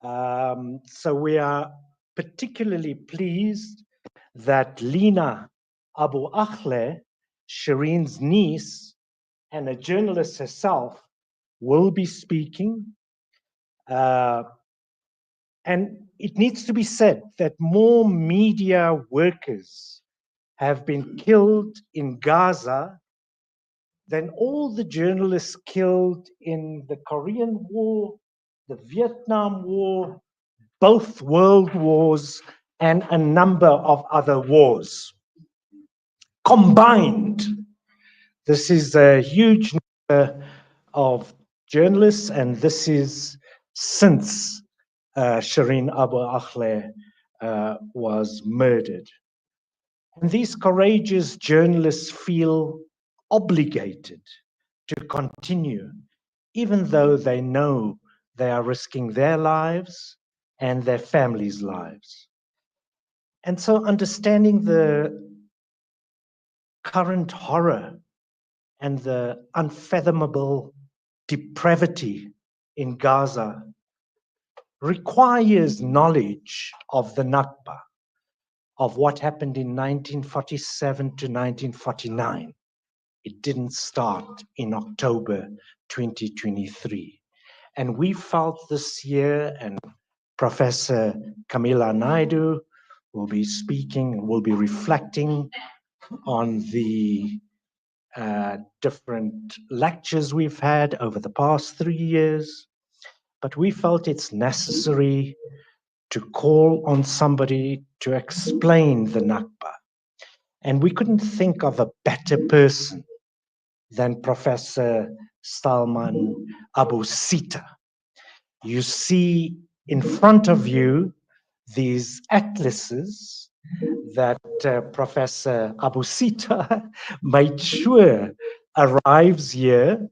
So we are particularly pleased that Lina Abu Akleh, Shireen's niece, and a journalist herself, will be speaking. And it needs to be said that more media workers have been killed in Gaza than all the journalists killed in the Korean War, the Vietnam War, both world wars, and a number of other wars combined. This is a huge number of journalists, and this is since Shireen Abu Akleh was murdered. And these courageous journalists feel obligated to continue, even though they know they are risking their lives and their families' lives. And so understanding the current horror and the unfathomable depravity in Gaza requires knowledge of the Nakba, of what happened in 1947 to 1949. It didn't start in October 2023. And we felt this year, and Professor Camila Naidu will be speaking, will be reflecting on the different lectures we've had over the past 3 years. But we felt it's necessary to call on somebody to explain the Nakba. And we couldn't think of a better person than Professor Salman Abu Sita. You see in front of you these atlases that Professor Abu Sita made sure arrives here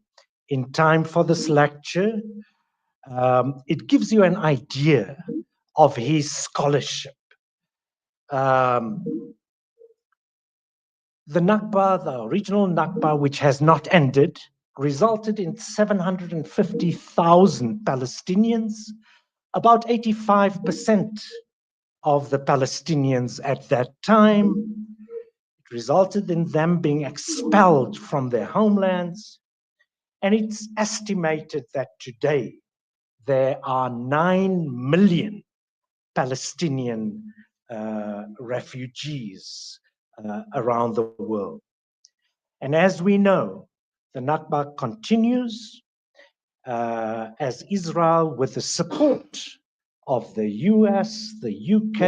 in time for this lecture. It gives you an idea of his scholarship. The Nakba, the original Nakba, which has not ended, resulted in 750,000 Palestinians, about 85% of the Palestinians at that time. It resulted in them being expelled from their homelands. And it's estimated that today there are 9 million Palestinian refugees around the world. And as we know, the Nakba continues as Israel, with the support of the US, the UK,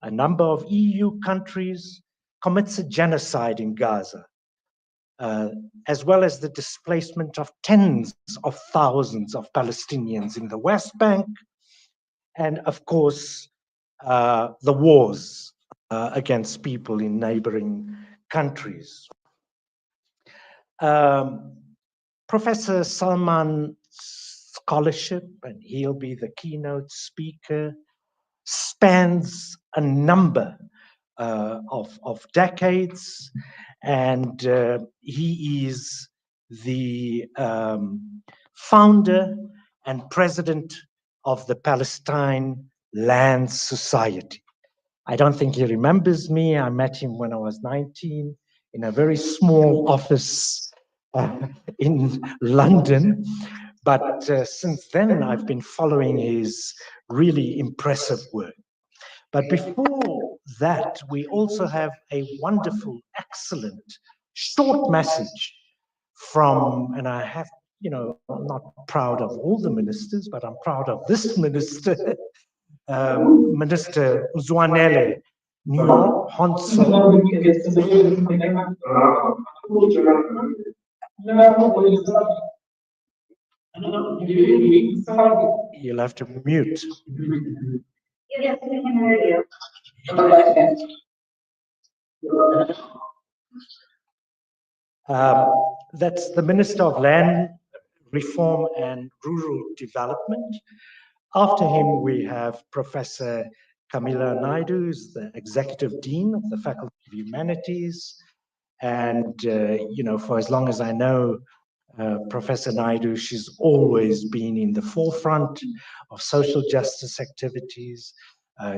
a number of EU countries, commits a genocide in Gaza, as well as the displacement of tens of thousands of Palestinians in the West Bank, and of course, the wars against people in neighboring countries. Professor Salman's scholarship, and he'll be the keynote speaker, spans a number of decades, and he is the founder and president of the Palestine Land Society. I don't think he remembers me. I met him when I was 19 in a very small office in London. But since then, I've been following his really impressive work. But before that, we also have a wonderful, excellent, short message from, and I have, I'm not proud of all the ministers, but I'm proud of this minister, Minister Uzwanele Honso. You'll have to mute. Yes, we can hear you. That's the Minister of Land Reform and Rural Development. After him, we have Professor Camila Naidu, who's the Executive Dean of the Faculty of Humanities. And, for as long as I know, Professor Naidu, she's always been in the forefront of social justice activities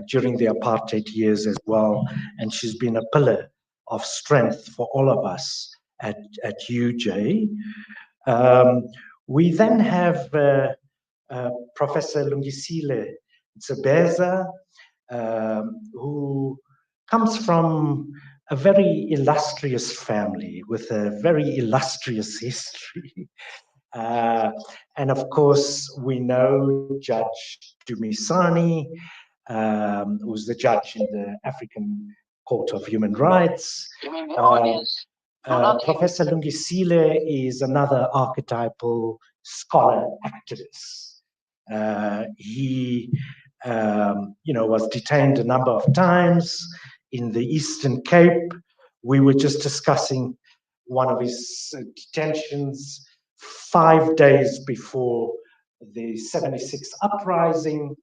during the apartheid years as well, and she's been a pillar of strength for all of us at UJ. Um, we then have Professor Lungisile Ntsebeza, who comes from a very illustrious family with a very illustrious history. Uh, and of course, we know Judge Dumisani, who's the judge in the African Court of Human Rights. Professor Lungisile is another archetypal scholar activist. He, was detained a number of times in the Eastern Cape. We were just discussing one of his detentions 5 days before the 76 uprising.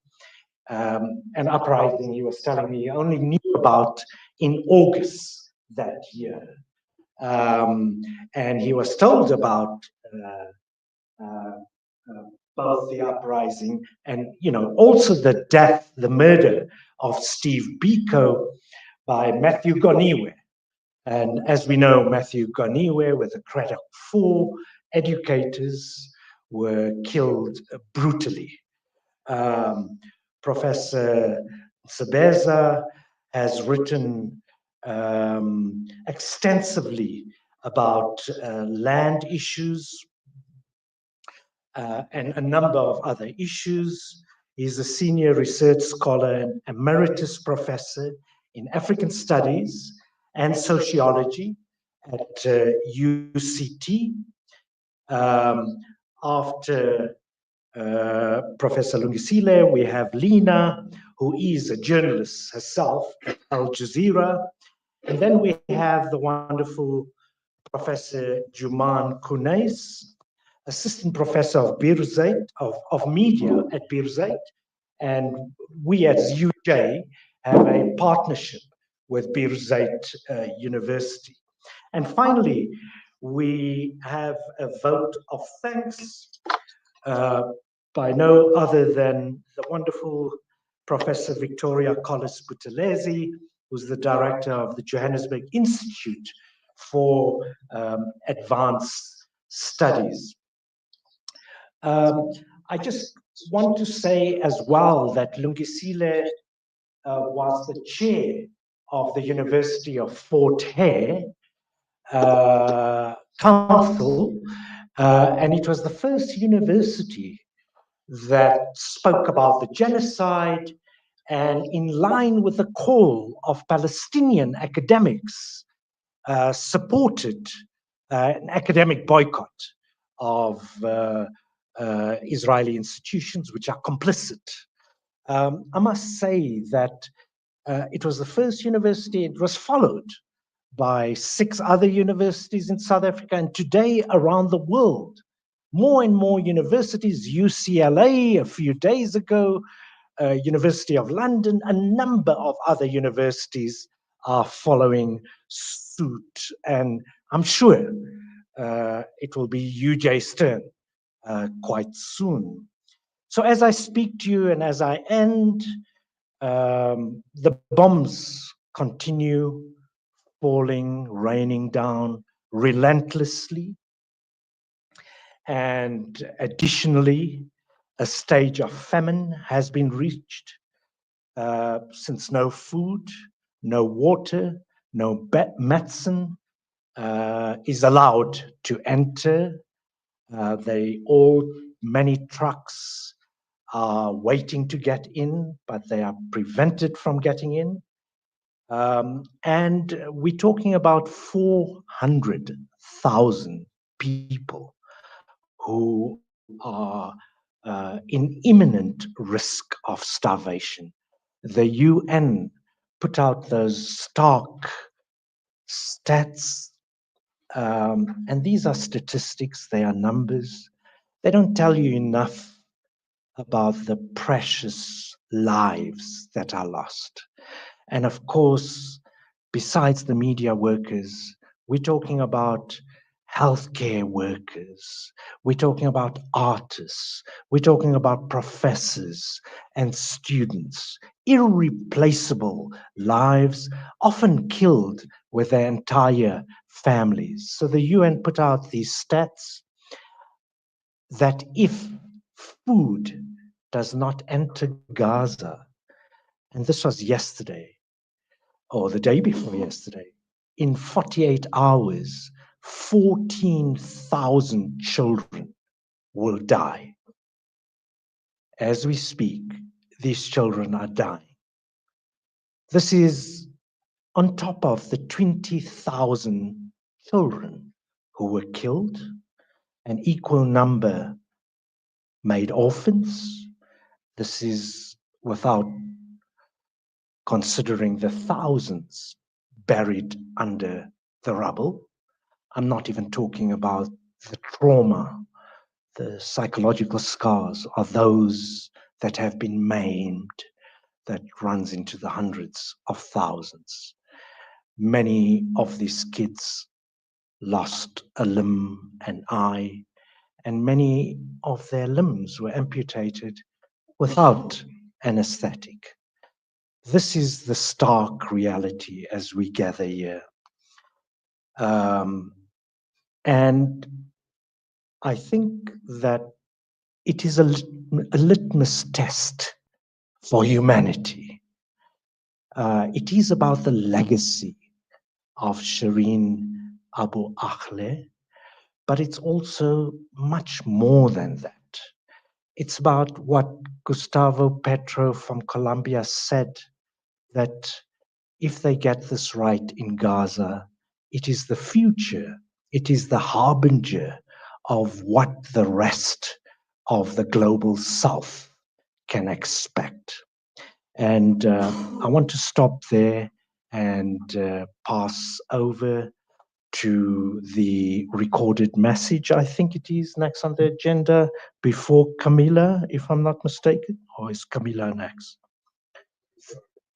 An uprising he was telling me he only knew about in August that year. And he was told about both the uprising and, also the death, the murder of Steve Biko by Matthew Goniwe. And as we know, Matthew Goniwe, with a credit 4 educators, were killed brutally. Professor Sebeza has written extensively about land issues and a number of other issues. He's a senior research scholar and emeritus professor in African Studies and Sociology at UCT. After Professor Lungisile, we have Lina, who is a journalist herself at Al Jazeera. And then we have the wonderful Professor Juman Kunais, assistant professor of Birzeit, of media at Birzeit. And we as UJ have a partnership with Birzeit University. And finally, we have a vote of thanks by no other than the wonderful Professor Victoria Collis Buthelezi, who's the director of the Johannesburg Institute for Advanced Studies. I just want to say as well that Lungisile was the chair of the University of Fort Hare Council, and it was the first university that spoke about the genocide, and in line with the call of Palestinian academics, supported an academic boycott of Israeli institutions which are complicit. I must say that it was the first university, it was followed by 6 other universities in South Africa, and today around the world, more and more universities, UCLA a few days ago, University of London, a number of other universities are following suit, and I'm sure it will be UJ's turn quite soon. So as I speak to you and as I end, the bombs continue falling, raining down relentlessly. And additionally, a stage of famine has been reached since no food, no water, no medicine is allowed to enter. Many trucks are waiting to get in, but they are prevented from getting in. And we're talking about 400,000 people who are in imminent risk of starvation. The UN put out those stark stats, and these are statistics, they are numbers. They don't tell you enough about the precious lives that are lost. And of course, besides the media workers, we're talking about healthcare workers, we're talking about artists, we're talking about professors and students, irreplaceable lives, often killed with their entire families. So the UN put out these stats that if food does not enter Gaza, and this was yesterday or the day before yesterday, in 48 hours, 14,000 children will die. As we speak, these children are dying. This is on top of the 20,000 children who were killed, an equal number made orphans. This is without considering the thousands buried under the rubble. I'm not even talking about the trauma, the psychological scars of those that have been maimed, that runs into the hundreds of thousands. Many of these kids lost a limb, an eye, and many of their limbs were amputated without anesthetic. This is the stark reality as we gather here. And I think that it is a litmus test for humanity. It is about the legacy of Shireen Abu Akleh, but it's also much more than that. It's about what Gustavo Petro from Colombia said, that if they get this right in Gaza, it is the future, it is the harbinger of what the rest of the global south can expect. And I want to stop there and pass over to the recorded message. I think it is next on the agenda before Camilla, if I'm not mistaken, or is Camilla next?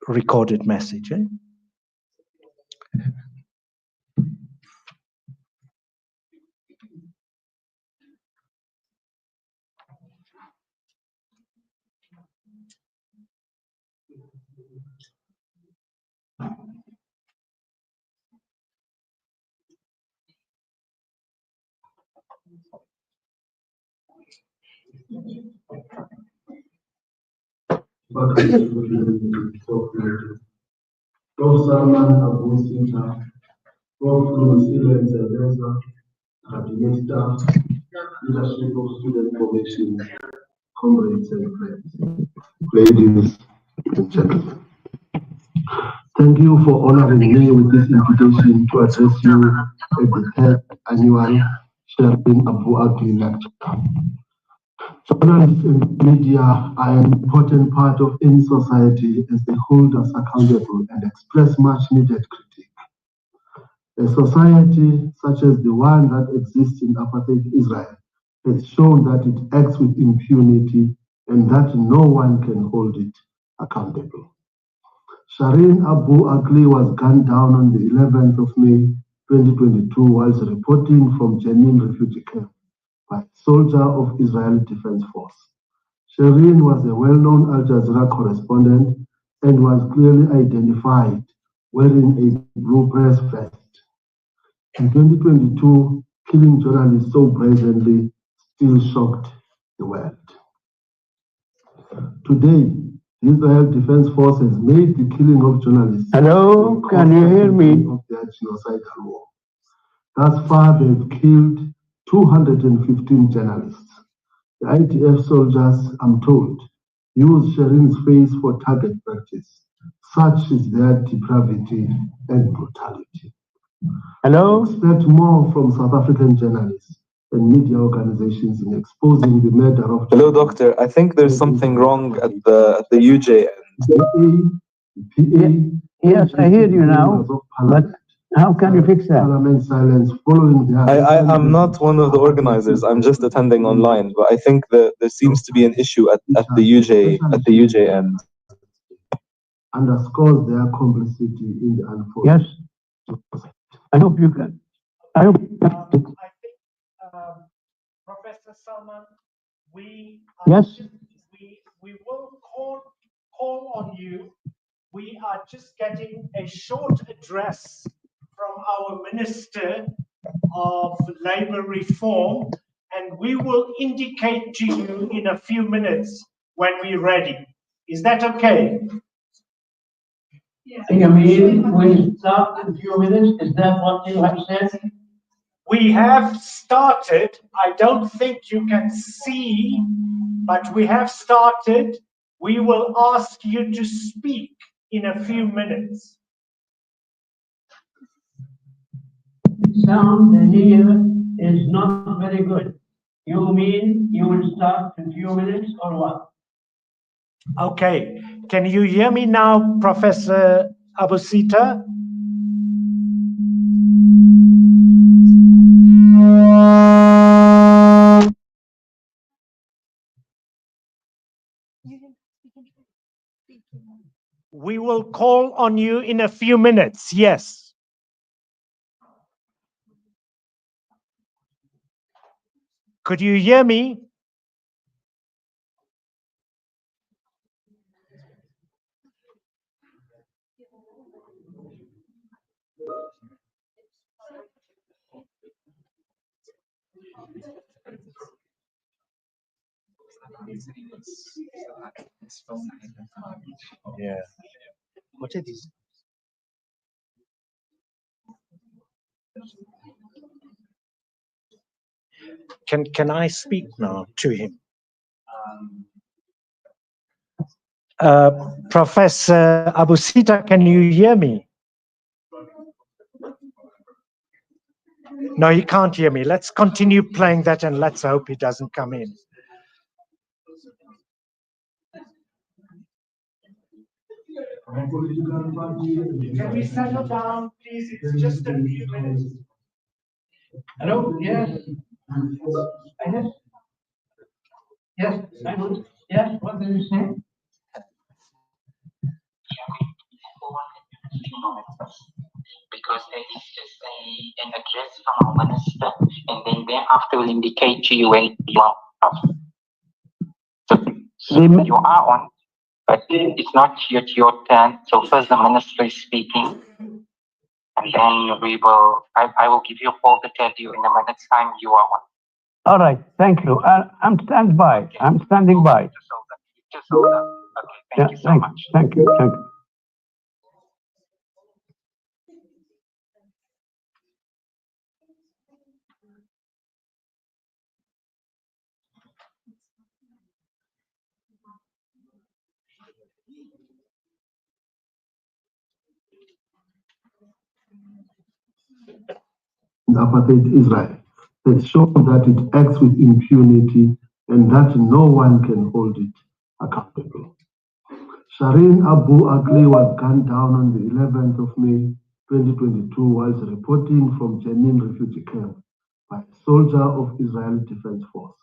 Recorded message, eh? Salman Abu Sinta, Prof. Kumasila Nzabeza, Cabinet Staff, Leadership of Student Formation, comrades and friends, ladies and gentlemen. Thank you for honoring me with this invitation to address you at the third annual Shireen Abu Akleh lecture. Journalists and media are an important part of any society as they hold us accountable and express much needed critique. A society such as the one that exists in apartheid Israel has shown that it acts with impunity and that no one can hold it accountable. Shireen Abu Akleh was gunned down on the 11th of May 2022 whilst reporting from Jenin refugee camp by a soldier of Israel Defense Force. Shireen was a well-known Al Jazeera correspondent and was clearly identified wearing a blue press vest. In 2022, killing journalists so brazenly still shocked the world. Today, the Israel Defense Force has made the killing of journalists. Hello, can you hear me? Of their genocidal war. Thus far, they've killed 215 journalists. The IDF soldiers, I'm told, use Shireen's face for target practice. Such is their depravity and brutality. Hello? Expect more from South African journalists and media organizations in exposing the murder of. Hello, doctor. I think there's something wrong at the UJ end. Yes, I hear you now, but how can you fix that? Parliament silence following the. I'm not one of the organizers. I'm just attending online, but I think that there seems to be an issue at the UJ end. Underscores their complicity in the unfolding. Yes, I hope you can. I hope you can. Professor Salman, Yes? we will call on you. We are just getting a short address from our Minister of Labour Reform, and we will indicate to you in a few minutes when we're ready. Is that okay? You mean we'll start in a few minutes? Is that what you have said? We have started. I don't think you can see, but we have started. We will ask you to speak in a few minutes. Sound here is not very good. You mean you will start in a few minutes or what? Okay. Can you hear me now, Professor Abusita? We will call on you in a few minutes. Yes. Could you hear me? Yeah. What are these? Can I speak now to him? Professor Abusita, can you hear me? No, he can't hear me. Let's continue playing that and let's hope he doesn't come in. Can we settle down, please? It's just a few minutes. Hello? Yes. Yes. Yes. Yes. What did you say? Because there is just an address from our minister, and then thereafter will indicate to you when you are off. So you are on, but it's not yet your turn. So first the minister is speaking, and then I will give you a call to tell you in a minute's time you are on. All right. Thank you. I'm standing by. Okay. I'm standing by. Just hold up. Okay. Thank you so much. Thank you. Thank you. Apartheid Israel that shows that it acts with impunity and that no one can hold it accountable. Shireen Abu Akleh was gunned down on the 11th of May 2022 whilst reporting from Jenin refugee camp by a soldier of Israel Defense Force.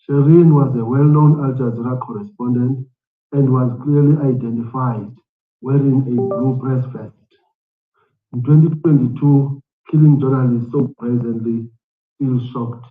Shireen was a well-known Al Jazeera correspondent and was clearly identified wearing a blue press vest. In 2022, killing journalists so presently still shocked.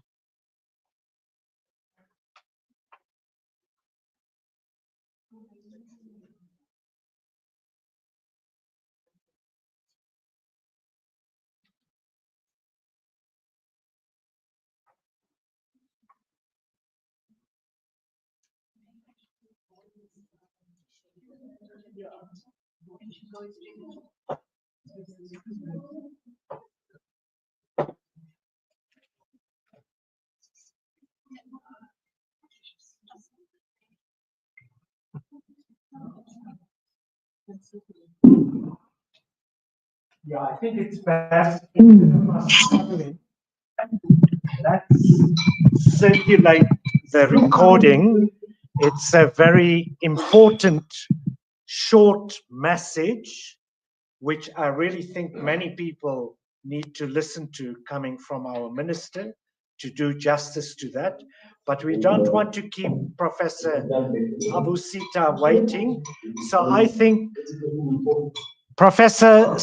Yeah, I think it's best. Let's circulate the recording. It's a very important short message, which I really think many people need to listen to, coming from our minister, to do justice to that. But we don't want to keep Professor Abusita waiting. So I think Professor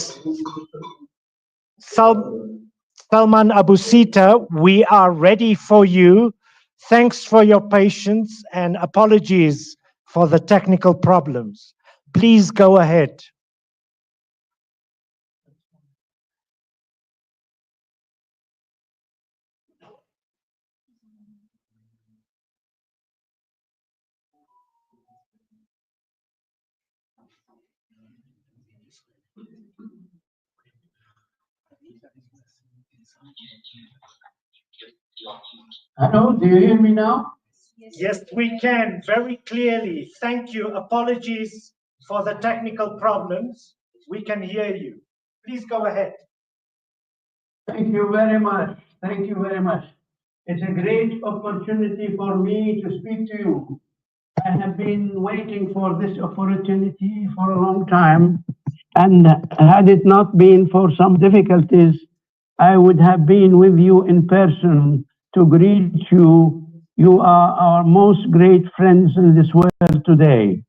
Salman Abu Sita, we are ready for you. Thanks for your patience and apologies for the technical problems. Please go ahead. Hello, do you hear me now? Yes, we can, very clearly. Thank you. Apologies for the technical problems. We can hear you. Please go ahead. Thank you very much. Thank you very much. It's a great opportunity for me to speak to you. I have been waiting for this opportunity for a long time, and had it not been for some difficulties, I would have been with you in person to greet you. You are our most great friends in this world today.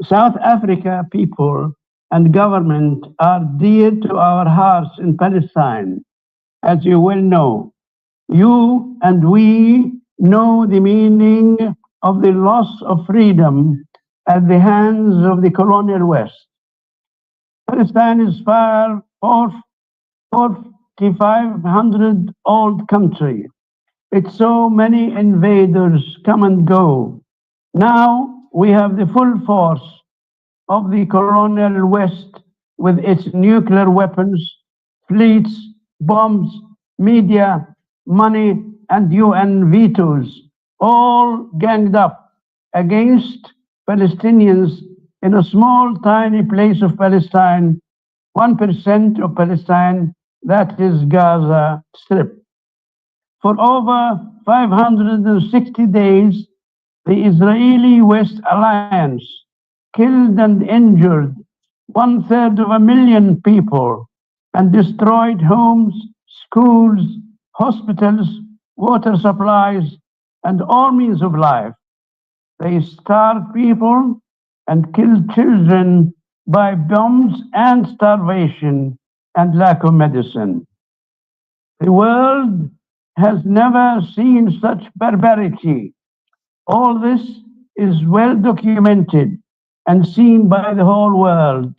South Africa people and government are dear to our hearts in Palestine, as you well know. You and we know the meaning of the loss of freedom at the hands of the colonial West. Palestine is far 4,500 old country. It's so many invaders come and go. Now we have the full force of the colonial West with its nuclear weapons, fleets, bombs, media, money, and UN vetoes, all ganged up against Palestinians in a small, tiny place of Palestine, 1% of Palestine, that is Gaza Strip. For over 560 days, the Israeli West Alliance killed and injured 1/3 of a million people and destroyed homes, schools, hospitals, water supplies, and all means of life. They starved people and killed children by bombs and starvation and lack of medicine. The world has never seen such barbarity. All this is well documented and seen by the whole world.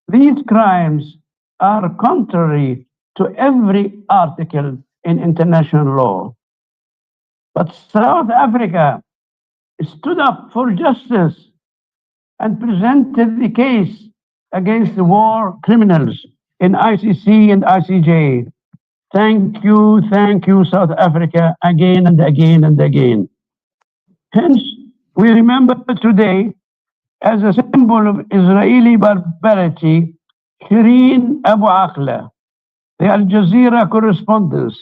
These crimes are contrary to every article in international law. But South Africa stood up for justice and presented the case against the war criminals in ICC and ICJ. Thank you, South Africa, again and again and again. Hence, we remember today as a symbol of Israeli barbarity, Shireen Abu Akleh, the Al Jazeera correspondent,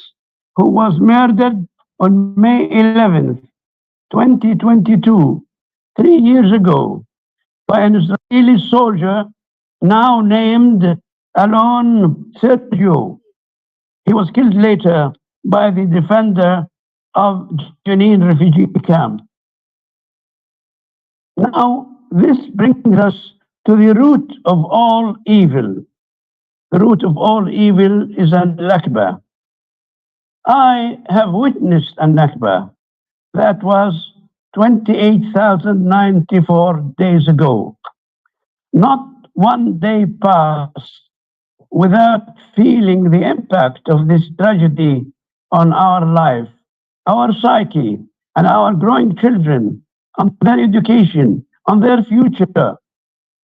who was murdered on May 11th, 2022, 3 years ago, by an Israeli soldier now named Alon Sergio. He was killed later by the defender of Jenin refugee camp. Now, this brings us to the root of all evil. The root of all evil is an Nakba. I have witnessed a Nakba that was 28,094 days ago. Not one day passed without feeling the impact of this tragedy on our life, our psyche, and our growing children, on their education, on their future,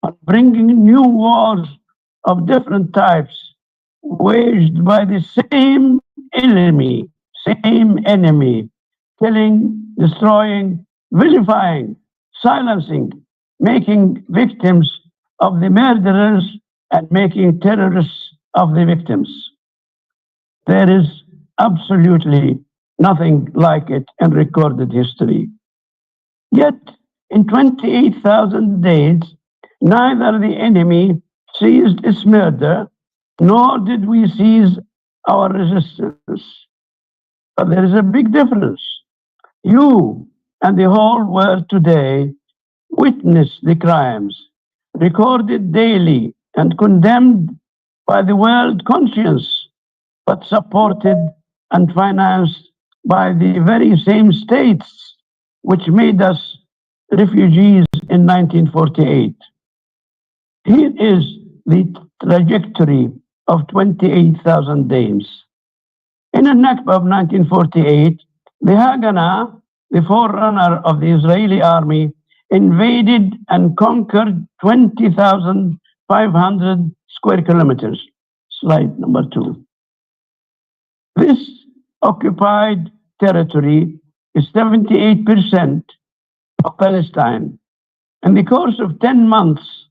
on bringing new wars of different types waged by the same enemy, killing, destroying, vilifying, silencing, making victims of the murderers and making terrorists of the victims. There is absolutely nothing like it in recorded history. Yet, in 28,000 days, neither the enemy ceased its murder, nor did we cease our resistance. But there is a big difference. You and the whole world today witness the crimes recorded daily and condemned by the world conscience, but supported and financed by the very same states which made us refugees in 1948. Here is the trajectory of 28,000 days. In the Nakba of 1948, the Haganah, the forerunner of the Israeli army, invaded and conquered 20,500 square kilometers. Slide number 2. This occupied territory is 78% of Palestine. In the course of 10 months,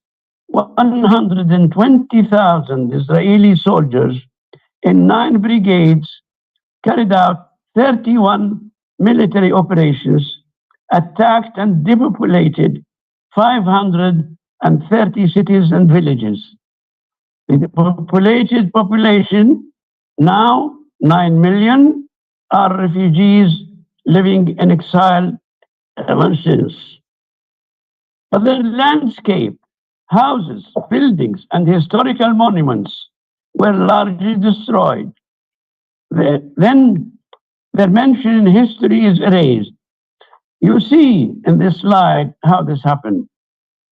120,000 Israeli soldiers in 9 brigades carried out 31 military operations, attacked and depopulated 530 cities and villages. The populated population, now 9 million, are refugees living in exile ever since. But the landscape, houses, buildings, and historical monuments were largely destroyed. Then their mention in history is erased. You see in this slide how this happened.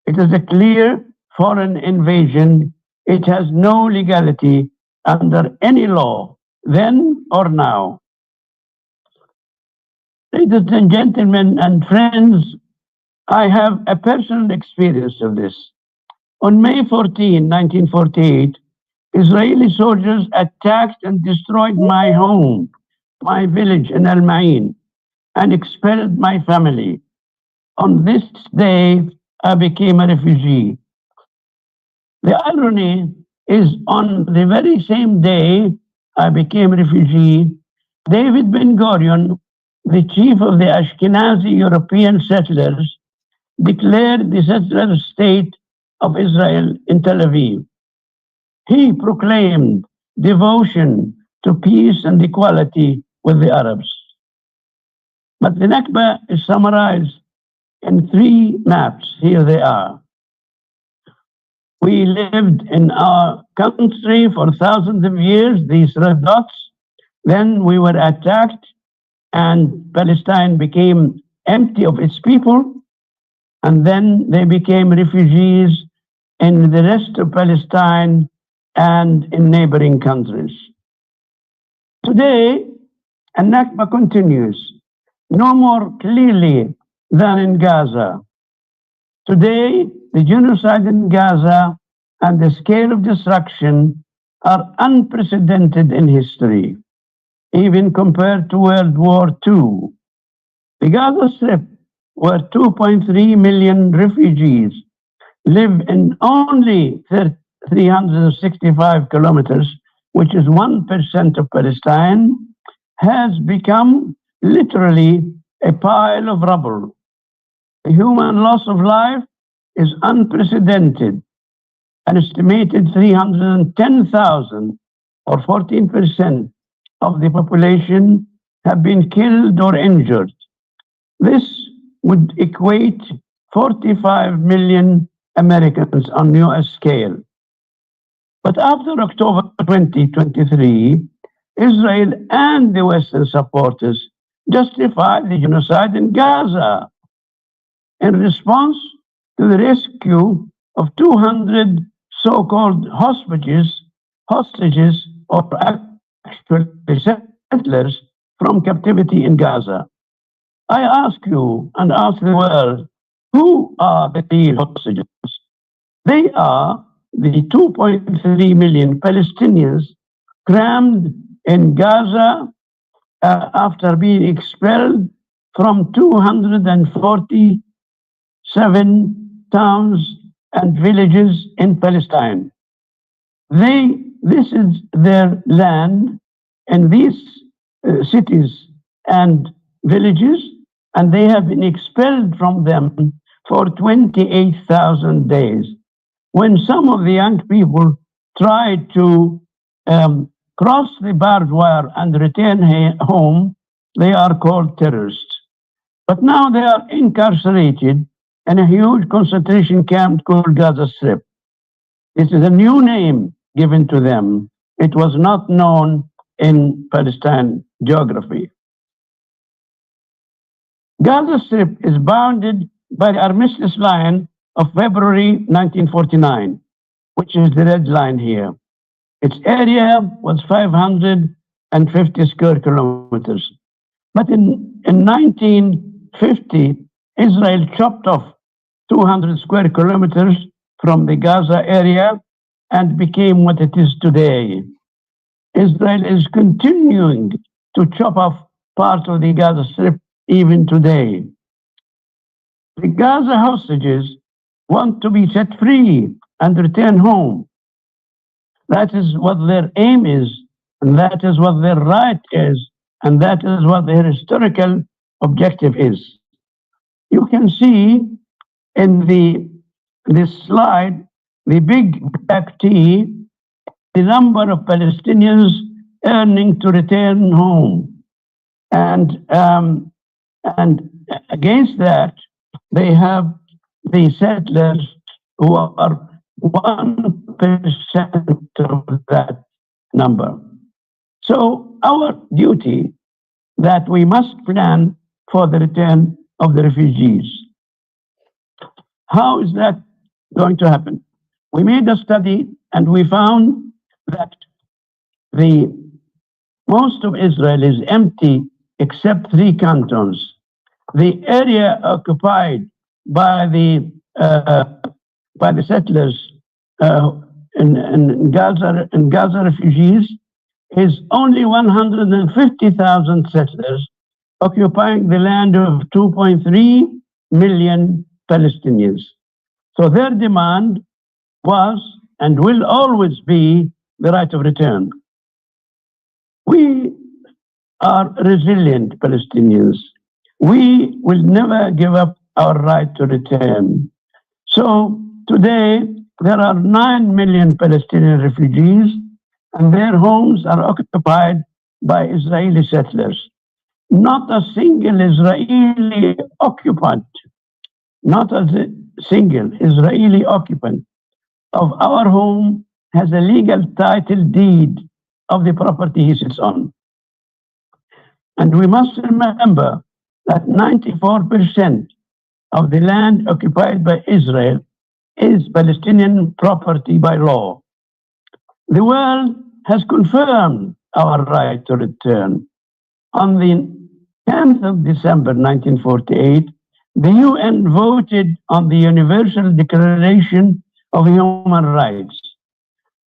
It is a clear foreign invasion. It has no legality under any law, then or now. Ladies and gentlemen and friends, I have a personal experience of this. On May 14, 1948, Israeli soldiers attacked and destroyed my home, my village in Al Ma'in, and expelled my family. On this day, I became a refugee. The irony is, on the very same day I became a refugee, David Ben-Gurion, the chief of the Ashkenazi European settlers, declared the settler state of Israel in Tel Aviv. He proclaimed devotion to peace and equality with the Arabs. But the Nakba is summarized in 3 maps. Here they are. We lived in our country for thousands of years, these red dots. Then we were attacked, and Palestine became empty of its people. And then they became refugees in the rest of Palestine and in neighboring countries. Today, Nakba continues, no more clearly than in Gaza. Today, the genocide in Gaza and the scale of destruction are unprecedented in history, even compared to World War II. The Gaza Strip, where 2.3 million refugees live in only 365 kilometers, which is 1% of Palestine, has become literally a pile of rubble. The human loss of life is unprecedented. An estimated 310,000, or 14% of the population, have been killed or injured. This would equate 45 million Americans on US scale. But after October 2023, Israel and the Western supporters justified the genocide in Gaza in response to the rescue of 200 so-called hostages, or actually settlers from captivity in Gaza. I ask you and ask the world, who are the real hostages? They are the 2.3 million Palestinians crammed in Gaza after being expelled from 247 towns and villages in Palestine. This is their land in these cities and villages, and they have been expelled from them for 28,000 days. When some of the young people tried to cross the barbed wire and return home, they are called terrorists. But now they are incarcerated in a huge concentration camp called Gaza Strip. This is a new name given to them. It was not known in Palestine geography. Gaza Strip is bounded by the armistice line of February 1949, which is the red line here. Its area was 550 square kilometers. But in 1950, Israel chopped off 200 square kilometers from the Gaza area and became what it is today. Israel is continuing to chop off parts of the Gaza Strip even today. The Gaza hostages want to be set free and return home. That is what their aim is, and that is what their right is, and that is what their historical objective is. You can see in this slide, the big black T, the number of Palestinians earning to return home. And against that, they have the settlers who are 1% of that number. So our duty that we must plan for the return of the refugees. How is that going to happen? We made a study and we found that most of Israel is empty except 3 cantons. The area occupied by the settlers in Gaza refugees is only 150,000 settlers occupying the land of 2.3 million Palestinians. So their demand was and will always be the right of return. We are resilient Palestinians. We will never give up our right to return. So today, there are 9 million Palestinian refugees, and their homes are occupied by Israeli settlers. Not a single Israeli occupant, not a single Israeli occupant of our home has a legal title deed of the property he sits on. And we must remember that 94% of the land occupied by Israel is Palestinian property by law. The world has confirmed our right to return. On the 10th of December 1948, the UN voted on the Universal Declaration of Human Rights.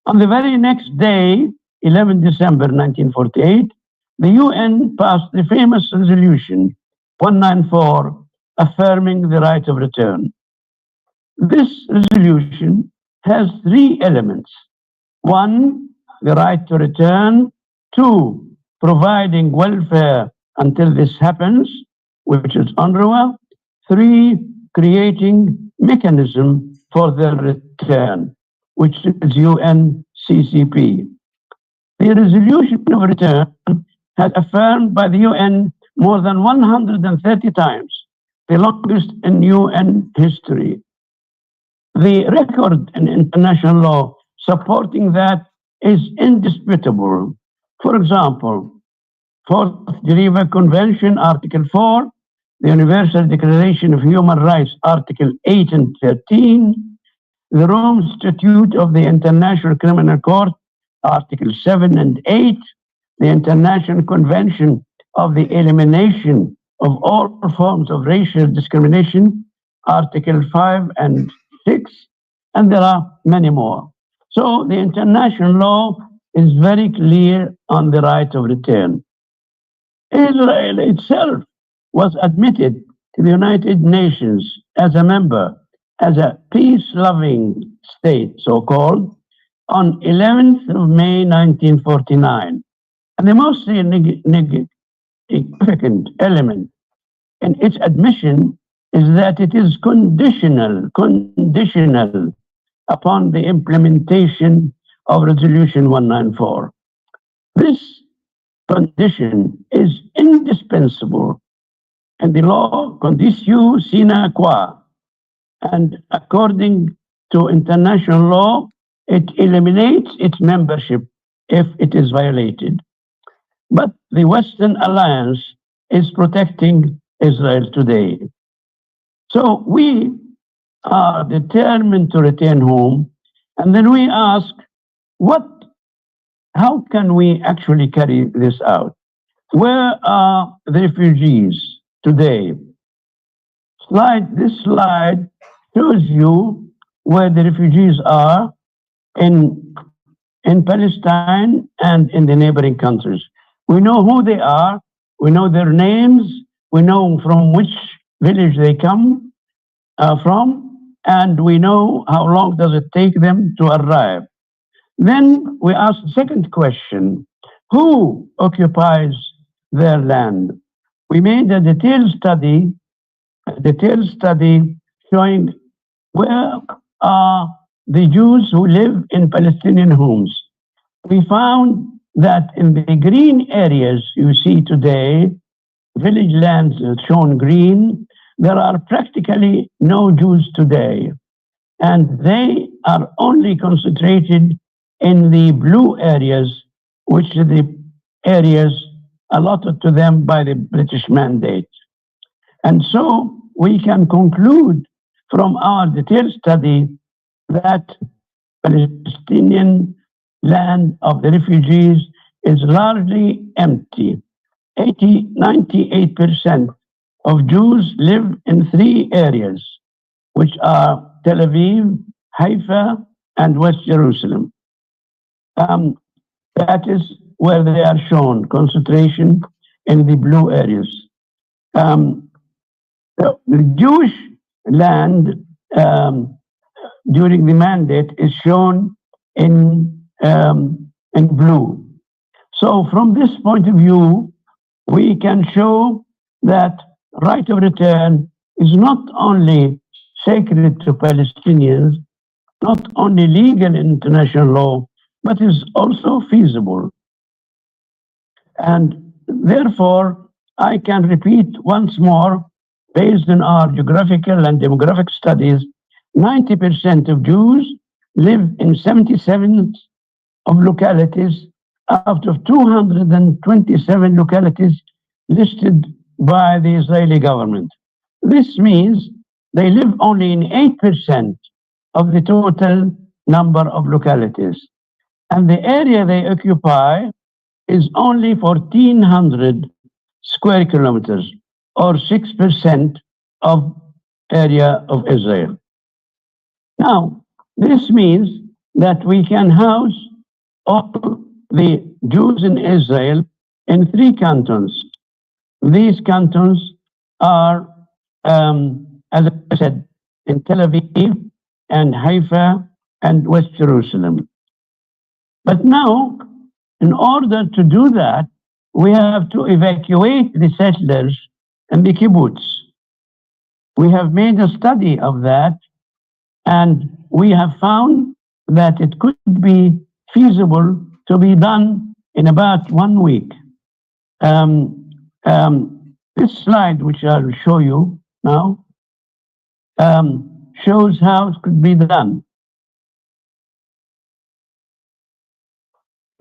On the very next day, 11 December 1948, the UN passed the famous resolution 194 affirming the right of return. This resolution has 3 elements. 1, the right to return. 2, providing welfare until this happens, which is UNRWA. 3, creating mechanism for their return, which is UNCCP. The resolution of return has affirmed by the UN more than 130 times, the longest in UN history. The record in international law supporting that is indisputable. For example, 4th Geneva Convention, Article 4, the Universal Declaration of Human Rights, Article 8 and 13, the Rome Statute of the International Criminal Court, Article 7 and 8, the International Convention of the Elimination of all forms of racial discrimination, Article 5 and 6, and there are many more. So the international law is very clear on the right of return. Israel itself was admitted to the United Nations as a member, as a peace-loving state, so-called, on 11th of May 1949. And the most significant element in its admission is that it is conditional upon the implementation of Resolution 194. This condition is indispensable, and the law conditio sine qua, and according to international law, it eliminates its membership if it is violated. but the Western Alliance is protecting Israel today. So we are determined to return home, and then we ask, how can we actually carry this out? Where are the refugees today? This slide shows you where the refugees are in Palestine and in the neighboring countries. We know who they are, we know their names, we know from which village they come from, and we know how long does it take them to arrive. Then we ask the second question, who occupies their land? We made a detailed study showing where are the Jews who live in Palestinian homes. We found that in the green areas you see today, village lands shown green, there are practically no Jews today. And they are only concentrated in the blue areas, which are the areas allotted to them by the British mandate. And so we can conclude from our detailed study that Palestinian land of the refugees is largely empty. 98% of Jews live in three areas, which are Tel Aviv, Haifa, and West Jerusalem. That is where they are shown, concentration in the blue areas. The Jewish land during the mandate is shown in blue. So from this point of view, we can show that right of return is not only sacred to Palestinians, not only legal in international law, but is also feasible. And therefore, I can repeat once more, based on our geographical and demographic studies, 90% of Jews live in 77 of localities out of 227 localities listed by the Israeli government. This means they live only in 8% of the total number of localities. And the area they occupy is only 1,400 square kilometers, or 6% of area of Israel. Now, this means that we can house all the Jews in Israel in 3 cantons. These cantons are, as I said, in Tel Aviv and Haifa and West Jerusalem. But now, in order to do that, we have to evacuate the settlers and the kibbutz. We have made a study of that, and we have found that it could be feasible to be done in about 1 week. This slide, which I'll show you now, shows how it could be done.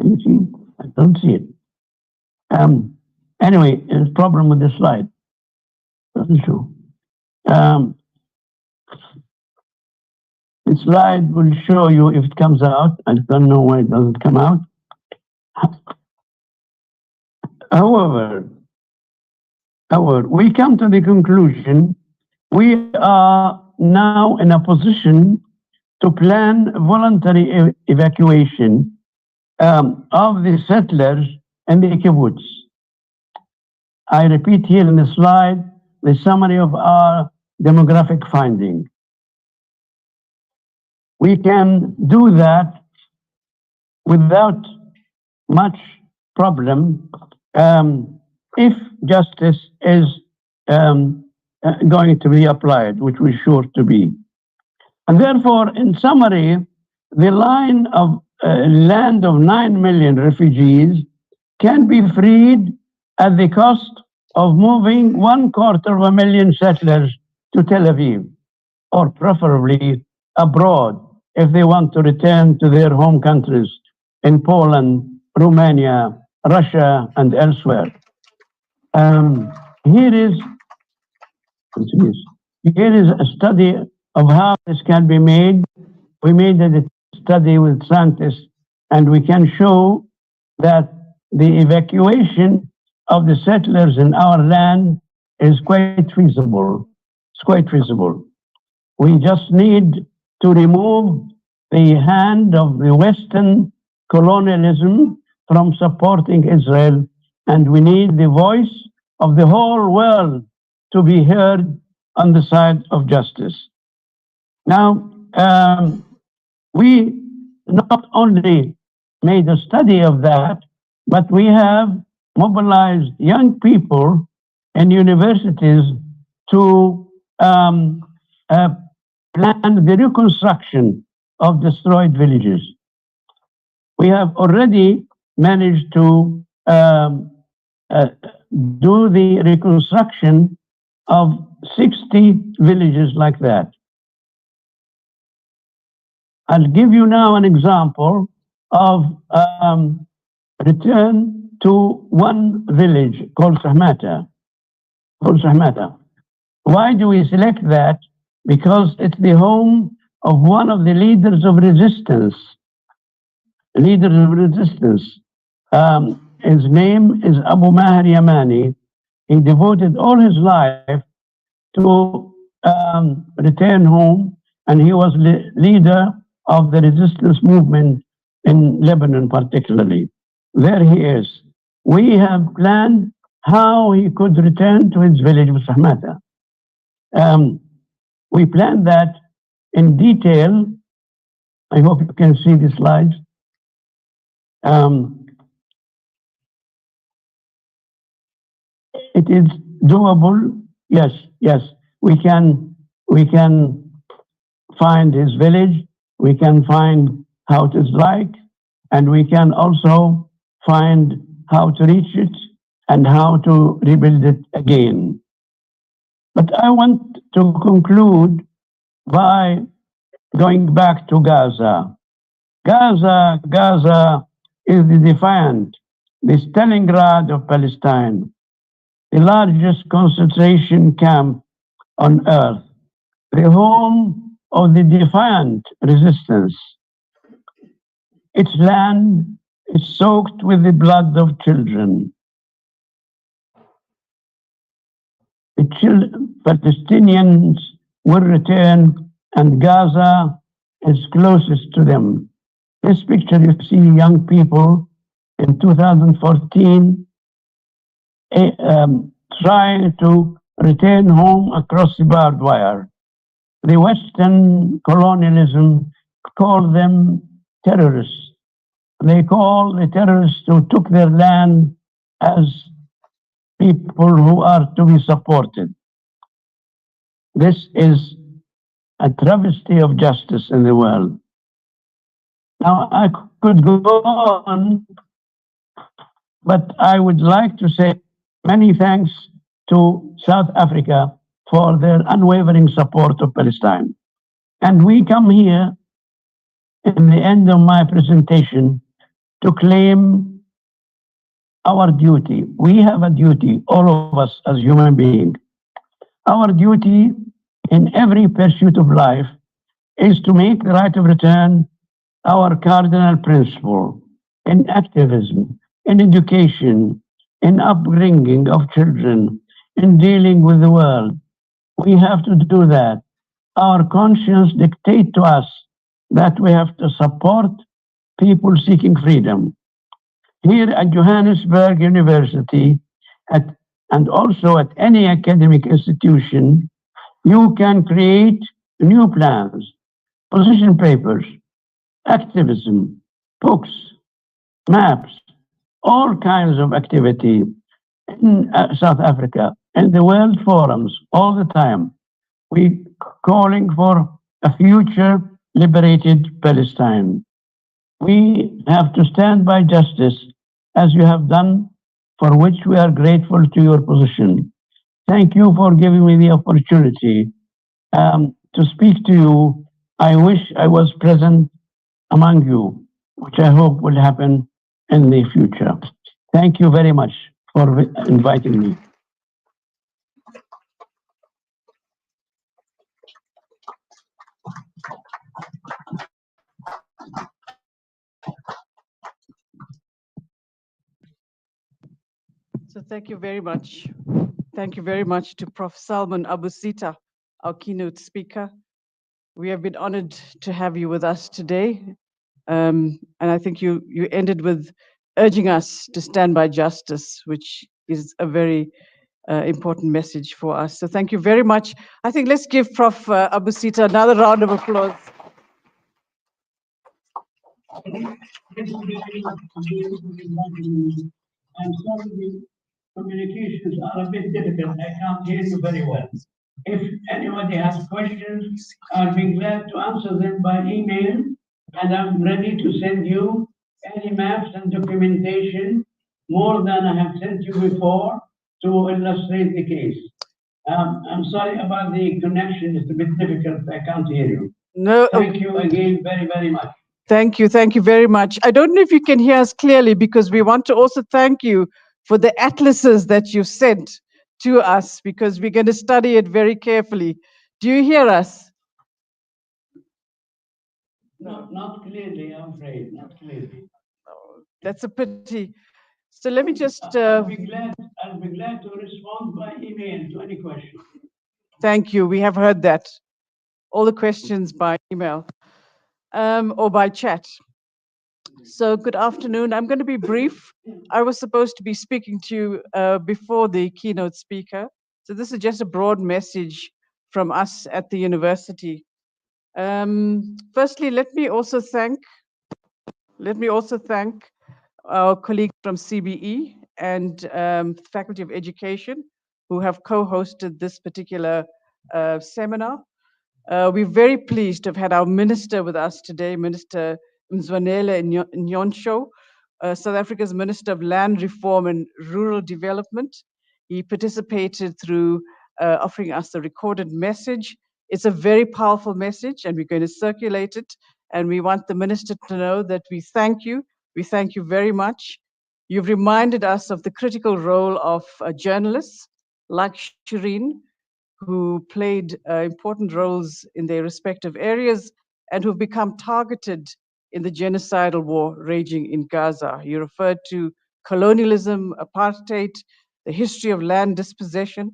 Can you see? I don't see it. Anyway, there's a problem with this slide. Doesn't show. The slide will show you if it comes out. I don't know why it doesn't come out. However, we come to the conclusion we are now in a position to plan voluntary evacuation of the settlers and the kibbutz. I repeat here in the slide the summary of our demographic finding. We can do that without much problem if justice is going to be applied, which we're sure to be. And therefore, in summary, the line of land of 9 million refugees can be freed at the cost of moving 250,000 settlers to Tel Aviv, or preferably abroad if they want to return to their home countries in Poland, Romania, Russia, and elsewhere. Here is a study of how this can be made. We made a study with scientists, and we can show that the evacuation of the settlers in our land is quite feasible. It's quite feasible. We just need to remove the hand of the Western colonialism from supporting Israel, and we need the voice of the whole world to be heard on the side of justice. Now, we not only made a study of that, but we have mobilized young people in universities to plan the reconstruction of destroyed villages. We have already managed to do the reconstruction of 60 villages like that. I'll give you now an example of return to one village called Sahmata. Why do we select that? Because it's the home of one of the leaders of resistance. His name is Abu Maher Yamani. He devoted all his life to return home, and he was leader of the resistance movement in Lebanon particularly. There he is. We have planned how he could return to his village of Sahmata. We planned that in detail. I hope you can see the slides. It is doable. Yes. We can find his village. We can find how it is like, and we can also find how to reach it and how to rebuild it again. But I want to conclude by going back to Gaza. Gaza is the defiant, the Stalingrad of Palestine, the largest concentration camp on earth, the home of the defiant resistance. Its land is soaked with the blood of children. The Palestinians will return, and Gaza is closest to them. This picture, you see young people in 2014 trying to return home across the barbed wire. The Western colonialism called them terrorists. They call the terrorists who took their land as people who are to be supported. This is a travesty of justice in the world. Now, I could go on, but I would like to say many thanks to South Africa for their unwavering support of Palestine. And we come here in the end of my presentation to claim our duty. We have a duty, all of us as human beings. Our duty in every pursuit of life is to make the right of return our cardinal principle in activism, in education, in upbringing of children, in dealing with the world. We have to do that. Our conscience dictates to us that we have to support people seeking freedom. Here at Johannesburg University, and also at any academic institution, you can create new plans, position papers, activism, books, maps, all kinds of activity in South Africa, in the world forums, all the time. We calling for a future liberated Palestine. We have to stand by justice as you have done, for which we are grateful to your position. Thank you for giving me the opportunity to speak to you. I wish I was present among you, which I hope will happen in the future. Thank you very much for inviting me. So thank you very much. Thank you very much to Prof. Salman Abu Sita, our keynote speaker. We have been honored to have you with us today. And I think you ended with urging us to stand by justice, which is a very important message for us. So thank you very much. I think let's give Prof. Abu Sita another round of applause. I'm sorry, the communications are a bit difficult. I can't hear you very well. If anybody has questions, I'll be glad to answer them by email, and I'm ready to send you any maps and documentation more than I have sent you before to illustrate the case. I'm sorry about the connection. It's a bit difficult. I can't hear you. No, Thank you again very, very much. Thank you. Thank you very much. I don't know if you can hear us clearly because we want to also thank you for the atlases that you sent to us because we're going to study it very carefully. Do you hear us? Not clearly, I'm afraid. Not clearly. That's a pity. So let me just. I'll be glad to respond by email to any question. Thank you. We have heard that. All the questions by email or by chat. So good afternoon. I'm going to be brief. I was supposed to be speaking to you before the keynote speaker. So this is just a broad message from us at the university. Firstly, let me also thank our colleagues from CBE and Faculty of Education who have co-hosted this particular seminar. We're very pleased to have had our minister with us today, Minister Mzwanele Nyonsho, South Africa's Minister of Land Reform and Rural Development. He participated through offering us a recorded message. It's a very powerful message, and we're going to circulate it. And we want the minister to know that we thank you. We thank you very much. You've reminded us of the critical role of journalists like Shireen, who played important roles in their respective areas and who've become targeted in the genocidal war raging in Gaza. You referred to colonialism, apartheid, the history of land dispossession,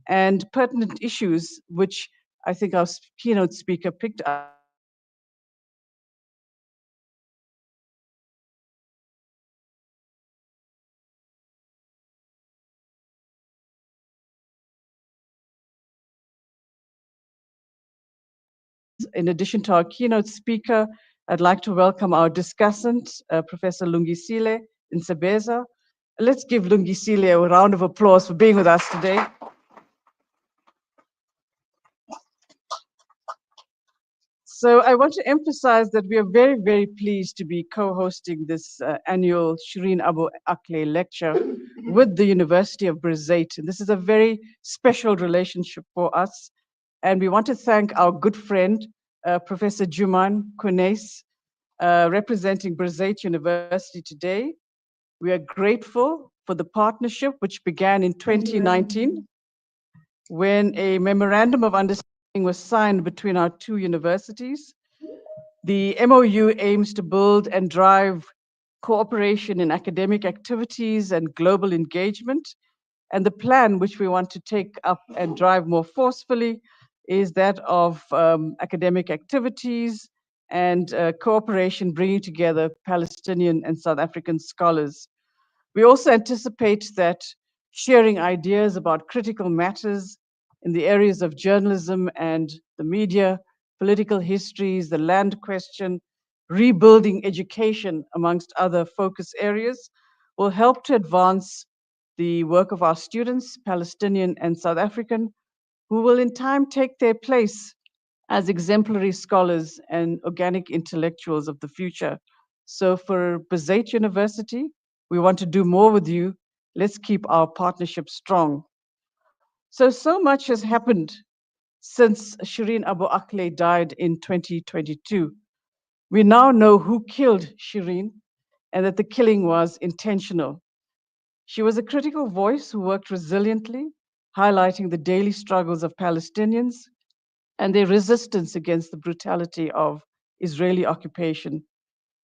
and pertinent issues, which I think our keynote speaker picked up. In addition to our keynote speaker, I'd like to welcome our discussant, Professor Lungisile Nsebeza. Let's give Lungisile a round of applause for being with us today. So I want to emphasize that we are very, very pleased to be co-hosting this annual Shireen Abu Akleh lecture with the University of Brizate. And this is a very special relationship for us. And we want to thank our good friend, Professor Juman Kunes, representing Brizate University today. We are grateful for the partnership which began in 2019 when a memorandum of understanding was signed between our two universities. The MOU aims to build and drive cooperation in academic activities and global engagement. And the plan which we want to take up and drive more forcefully is that of academic activities and cooperation bringing together Palestinian and South African scholars. We also anticipate that sharing ideas about critical matters in the areas of journalism and the media, political histories, the land question, rebuilding education, amongst other focus areas, will help to advance the work of our students, Palestinian and South African, who will in time take their place as exemplary scholars and organic intellectuals of the future. So for Brizate University, we want to do more with you. Let's keep our partnership strong. So much has happened since Shireen Abu Akleh died in 2022. We now know who killed Shireen and that the killing was intentional. She was a critical voice who worked resiliently, highlighting the daily struggles of Palestinians and their resistance against the brutality of Israeli occupation.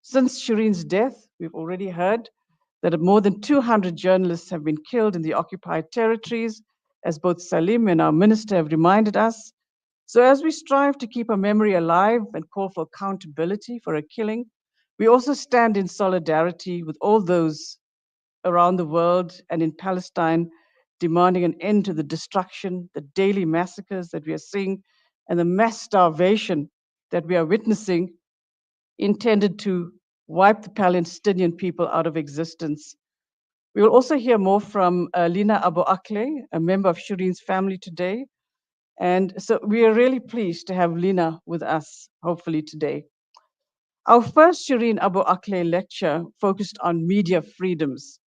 Since Shireen's death, we've already heard that more than 200 journalists have been killed in the occupied territories, as both Salim and our minister have reminded us. So as we strive to keep her memory alive and call for accountability for her killing, we also stand in solidarity with all those around the world and in Palestine demanding an end to the destruction, the daily massacres that we are seeing, and the mass starvation that we are witnessing, intended to wipe the Palestinian people out of existence. We will also hear more from Lina Abu Akleh, a member of Shireen's family today. And so we are really pleased to have Lina with us, hopefully today. Our first Shireen Abu Akleh lecture focused on media freedoms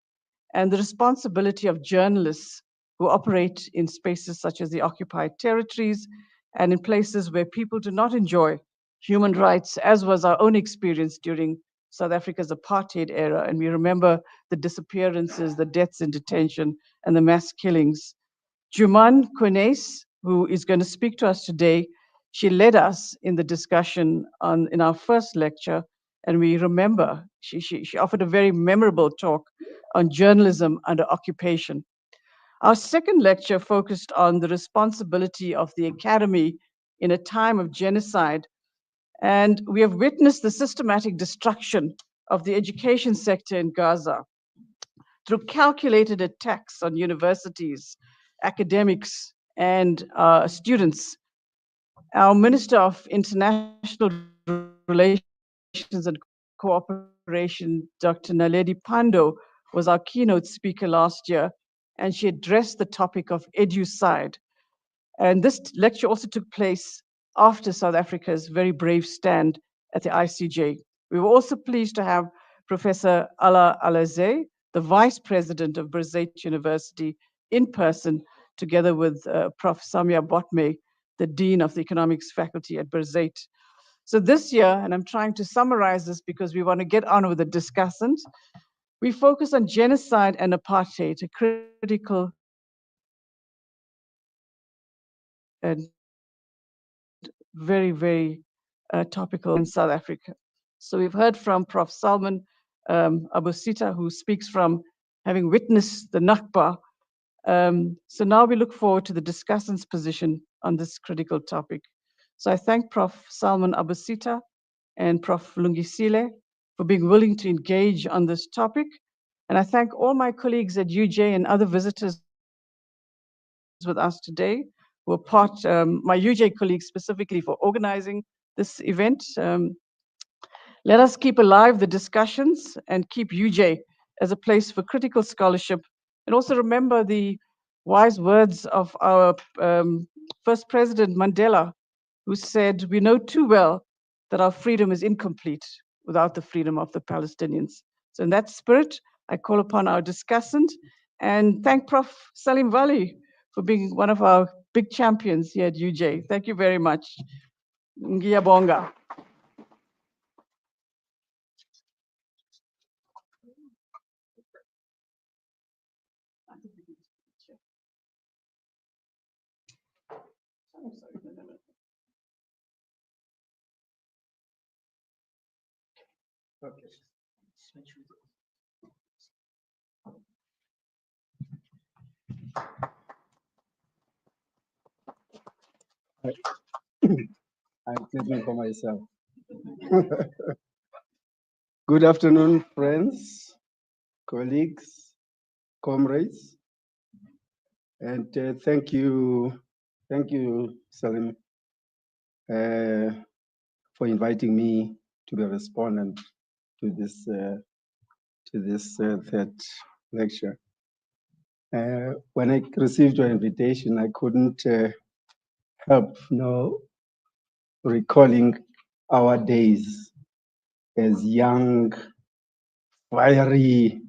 and the responsibility of journalists who operate in spaces such as the occupied territories and in places where people do not enjoy human rights, as was our own experience during South Africa's apartheid era. And we remember the disappearances, the deaths in detention, and the mass killings. Juman Quenes, who is going to speak to us today, she led us in the discussion in our first lecture, and we remember she offered a very memorable talk on journalism under occupation. Our second lecture focused on the responsibility of the academy in a time of genocide, and we have witnessed the systematic destruction of the education sector in Gaza through calculated attacks on universities, academics, and students. Our Minister of International Relations and Cooperation, Dr. Naledi Pandor, was our keynote speaker last year, and she addressed the topic of educide. And this lecture also took place after South Africa's very brave stand at the ICJ. We were also pleased to have Professor Ala Alazeh, the Vice President of Berzeit University, in person, together with Prof. Samia Botme, the Dean of the Economics Faculty at Berzeit. So this year, and I'm trying to summarize this because we want to get on with the discussant, we focus on genocide and apartheid, a critical and very, very topical in South Africa. So we've heard from Prof. Salman Abu Sita, who speaks from having witnessed the Nakba. So now we look forward to the discussant's position on this critical topic. So I thank Prof. Salman Abu Sita and Prof. Lungisile for being willing to engage on this topic. And I thank all my colleagues at UJ and other visitors with us today who are part, my UJ colleagues specifically for organizing this event. Let us keep alive the discussions and keep UJ as a place for critical scholarship. And also remember the wise words of our first President Mandela, who said, "We know too well that our freedom is incomplete without the freedom of the Palestinians." So in that spirit, I call upon our discussant and thank Prof. Salim Vali for being one of our big champions here at UJ. Thank you very much. Ngiyabonga. I'm clapping for myself. Good afternoon, friends, colleagues, comrades, and thank you, Salim, for inviting me to be a respondent to this third lecture. When I received your invitation, I couldn't help recalling our days as young, fiery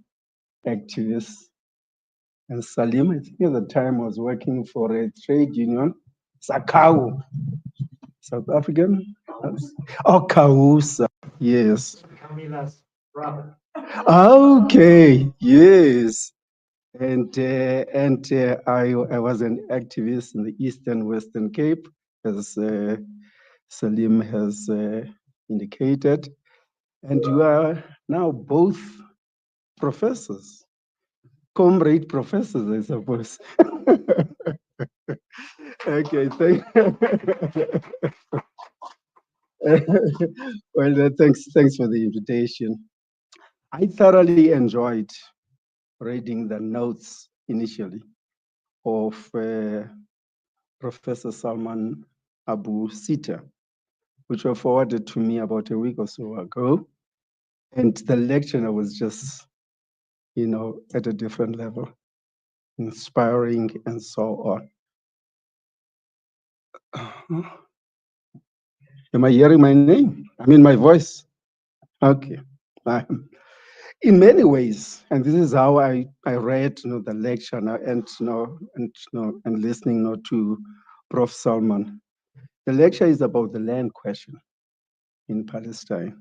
activists. And Salim, I think at the time, was working for a trade union, Sakau, South African. Oh, Kausa, yes. Camila's brother. Okay, yes. I was an activist in the Eastern Western Cape, as Salim has indicated. And you are now both professors, comrade professors, I suppose. Okay, well, thanks for the invitation. I thoroughly enjoyed reading the notes initially of Professor Salman Abu Sita, which were forwarded to me about a week or so ago. And the lecture was just, at a different level, inspiring and so on. Am I hearing my name? I mean, my voice? Okay. In many ways, and this is how I read the lecture and listening to Prof. Salman. The lecture is about the land question in Palestine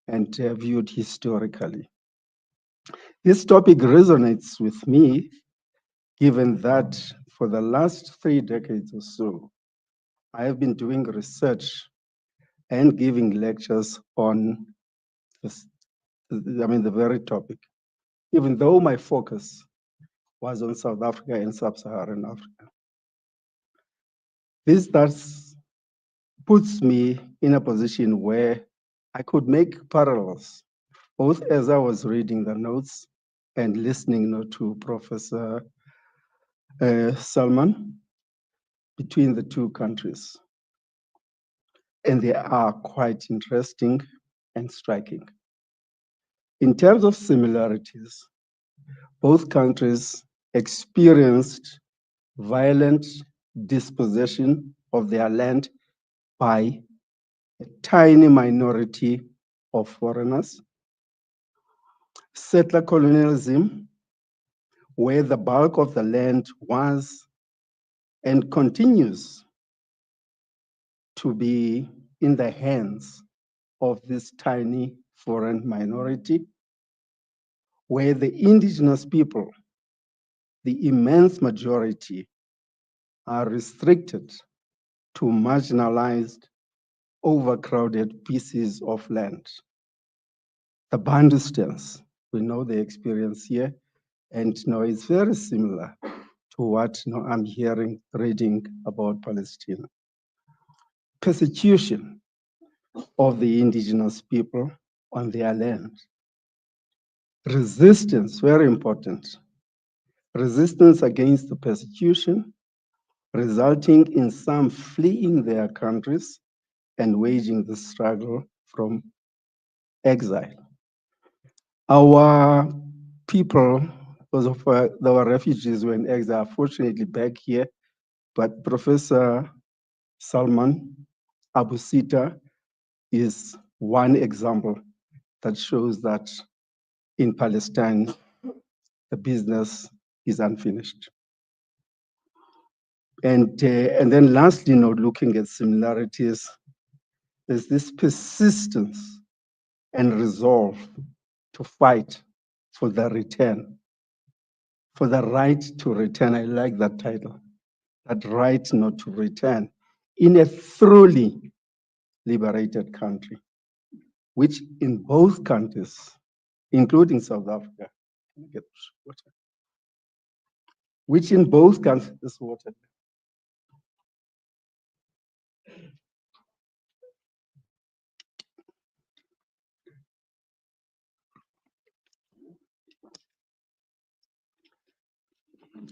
and viewed historically. This topic resonates with me, given that for the last 3 decades or so, I have been doing research and giving lectures on this, the very topic, even though my focus was on South Africa and Sub-Saharan Africa. This thus puts me in a position where I could make parallels, both as I was reading the notes and listening to Professor Salman, between the two countries. And they are quite interesting and striking. In terms of similarities, both countries experienced violent dispossession of their land by a tiny minority of foreigners, settler colonialism, where the bulk of the land was and continues to be in the hands of this tiny foreign minority, where the indigenous people, the immense majority, are restricted to marginalized, overcrowded pieces of land. The Bandustans, we know the experience here, and it's very similar to what I'm reading about Palestine. Persecution of the indigenous people on their land. Resistance, very important. Resistance against the persecution, resulting in some fleeing their countries and waging the struggle from exile. Our people, those of our refugees were in exile, fortunately back here, but Professor Salman Abu Sita is one example that shows that in Palestine, the business is unfinished. And then lastly, looking at similarities, there's this persistence and resolve to fight for the return, for the right to return. I like that title, that right not to return in a truly liberated country, which in both countries, including South Africa, which in both countries, this water.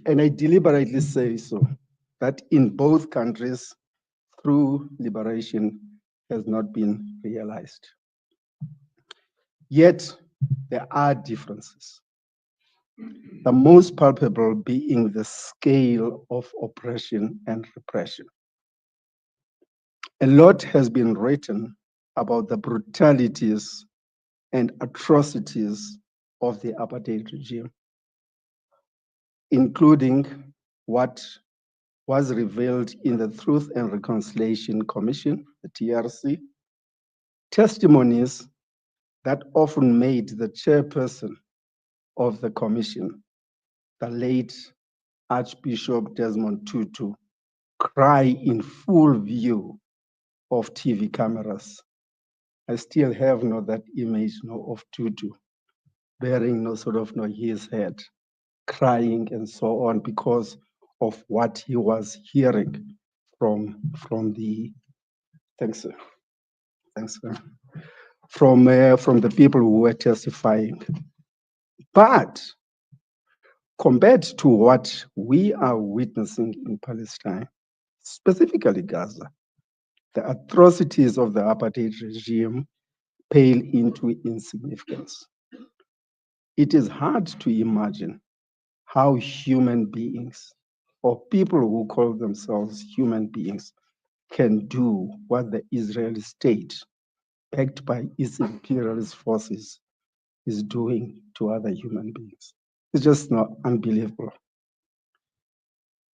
And I deliberately say so, that in both countries, true liberation has not been realized. Yet, there are differences. The most palpable being the scale of oppression and repression. A lot has been written about the brutalities and atrocities of the apartheid regime, including what was revealed in the Truth and Reconciliation Commission, the TRC, testimonies that often made the chairperson of the commission the late Archbishop Desmond Tutu cry in full view of TV cameras. I still have that image of Tutu bearing his head, crying and so on because of what he was hearing from the from the people who were testifying. But compared to what we are witnessing in Palestine, specifically Gaza, the atrocities of the apartheid regime pale into insignificance. It is hard to imagine how human beings or people who call themselves human beings can do what the Israeli state, backed by its imperialist forces, is doing to other human beings. It's just not unbelievable.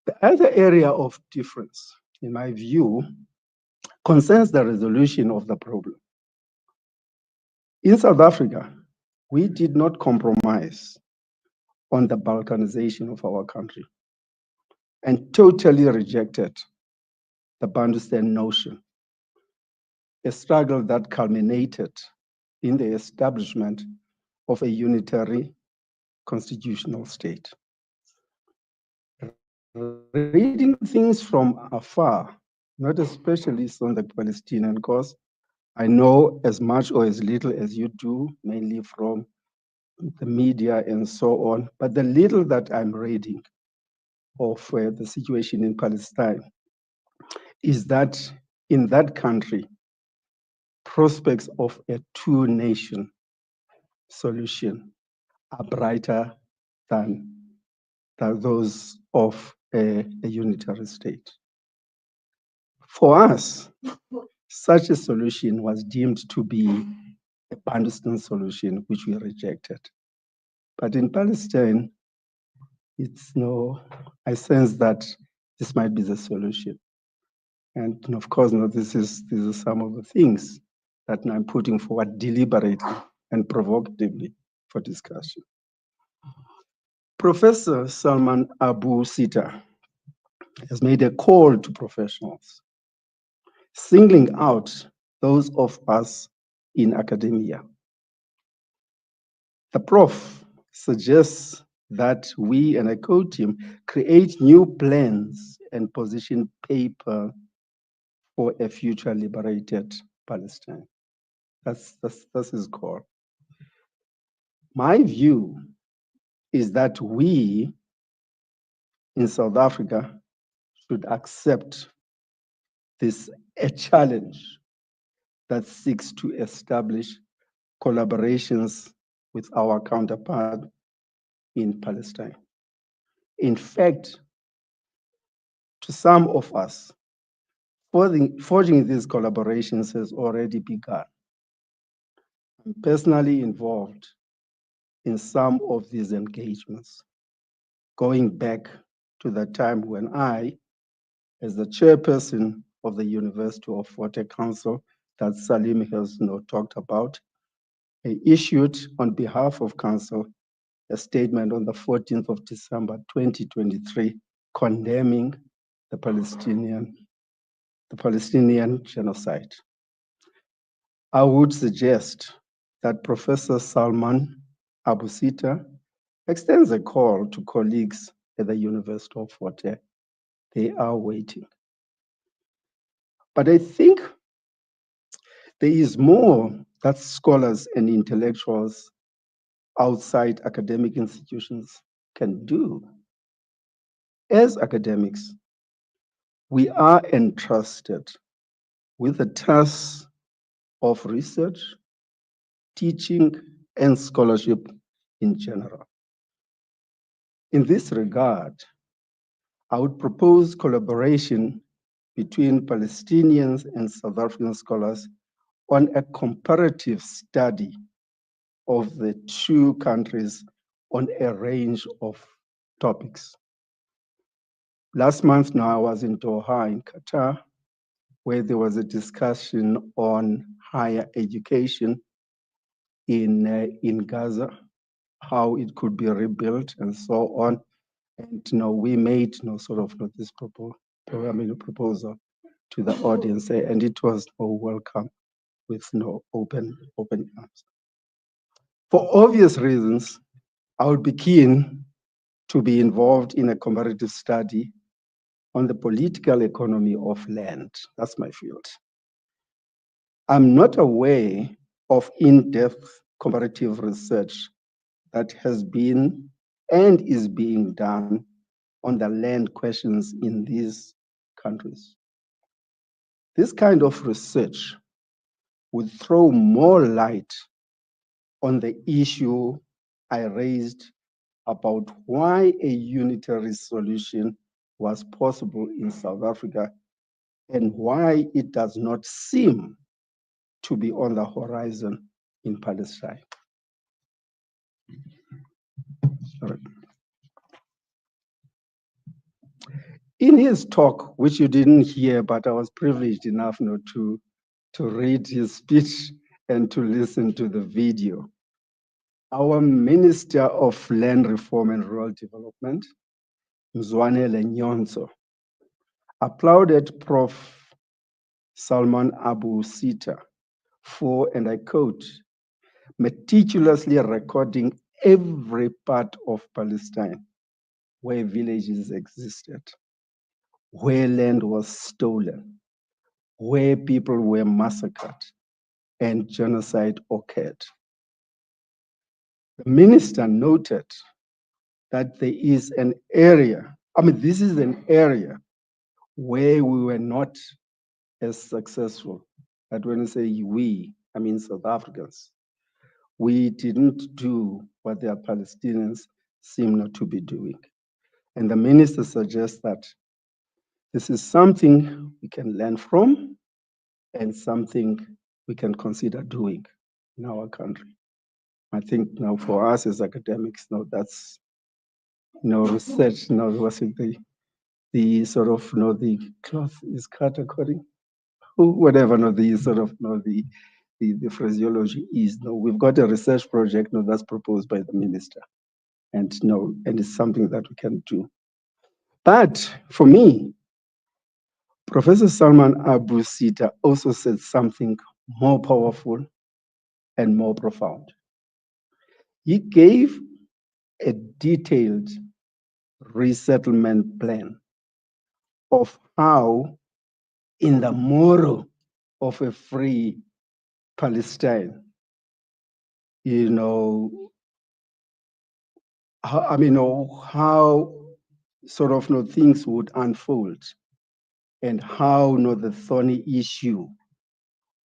The other area of difference, in my view, concerns the resolution of the problem. In South Africa, we did not compromise on the balkanization of our country and totally rejected the Bantustan notion, a struggle that culminated in the establishment of a unitary constitutional state. Reading things from afar, not a specialist on the Palestinian cause, I know as much or as little as you do, mainly from the media and so on, but the little that I'm reading of the situation in Palestine is that in that country, prospects of a two-nation solution are brighter than those of a unitary state. For us, such a solution was deemed to be a Bantustan solution, which we rejected. But in Palestine, I sense that this might be the solution. And of course, these are some of the things that I'm putting forward deliberately and provocatively for discussion. Professor Salman Abu Sita has made a call to professionals, singling out those of us in academia. The prof suggests that we, and I quote him, create new plans and position paper for a future liberated Palestine. That's his call. My view is that we in South Africa should accept this a challenge that seeks to establish collaborations with our counterpart in Palestine. In fact, to some of us, forging these collaborations has already begun. I'm personally involved in some of these engagements, going back to the time when I, as the chairperson of the University of Fort Hare Council that Salim has talked about, I issued on behalf of Council a statement on the 14th of December 2023 condemning the Palestinian genocide. I would suggest that Professor Salman Abu Sita extends a call to colleagues at the University of Fort Hare. They are waiting. But I think there is more that scholars and intellectuals outside academic institutions can do. As academics, we are entrusted with the task of research, teaching, and scholarship in general. In this regard, I would propose collaboration between Palestinians and South African scholars on a comparative study of the two countries on a range of topics. Last month now, I was in Doha in Qatar, where there was a discussion on higher education in Gaza, how it could be rebuilt and so on. And we made sort of this proposal to the audience, and it was welcome with open arms. For obvious reasons, I would be keen to be involved in a comparative study on the political economy of land. That's my field. I'm not aware of in-depth comparative research that has been and is being done on the land questions in these countries. This kind of research would throw more light on the issue I raised about why a unitary solution was possible in South Africa and why it does not seem to be on the horizon in Palestine. Sorry. In his talk, which you didn't hear, but I was privileged enough to read his speech and to listen to the video, our Minister of Land Reform and Rural Development, Mzwanele Nyonso, applauded Prof. Salman Abu Sita for, and I quote, meticulously recording every part of Palestine where villages existed, where land was stolen, where people were massacred, and genocide occurred. The minister noted that there is an area, this is an area where we were not as successful. But when I say we, I mean South Africans. We didn't do what the Palestinians seem not to be doing. And the minister suggests that this is something we can learn from and something we can consider doing in our country. I think now for us as academics, that's research, what's it, the sort of the cloth is cut according, whatever the sort of the phraseology is. We've got a research project that's proposed by the minister, and it's something that we can do. But for me, Professor Salman Abu Sita also said something more powerful and more profound. He gave a detailed resettlement plan of how, in the model of a free Palestine, how sort of things would unfold, and how the thorny issue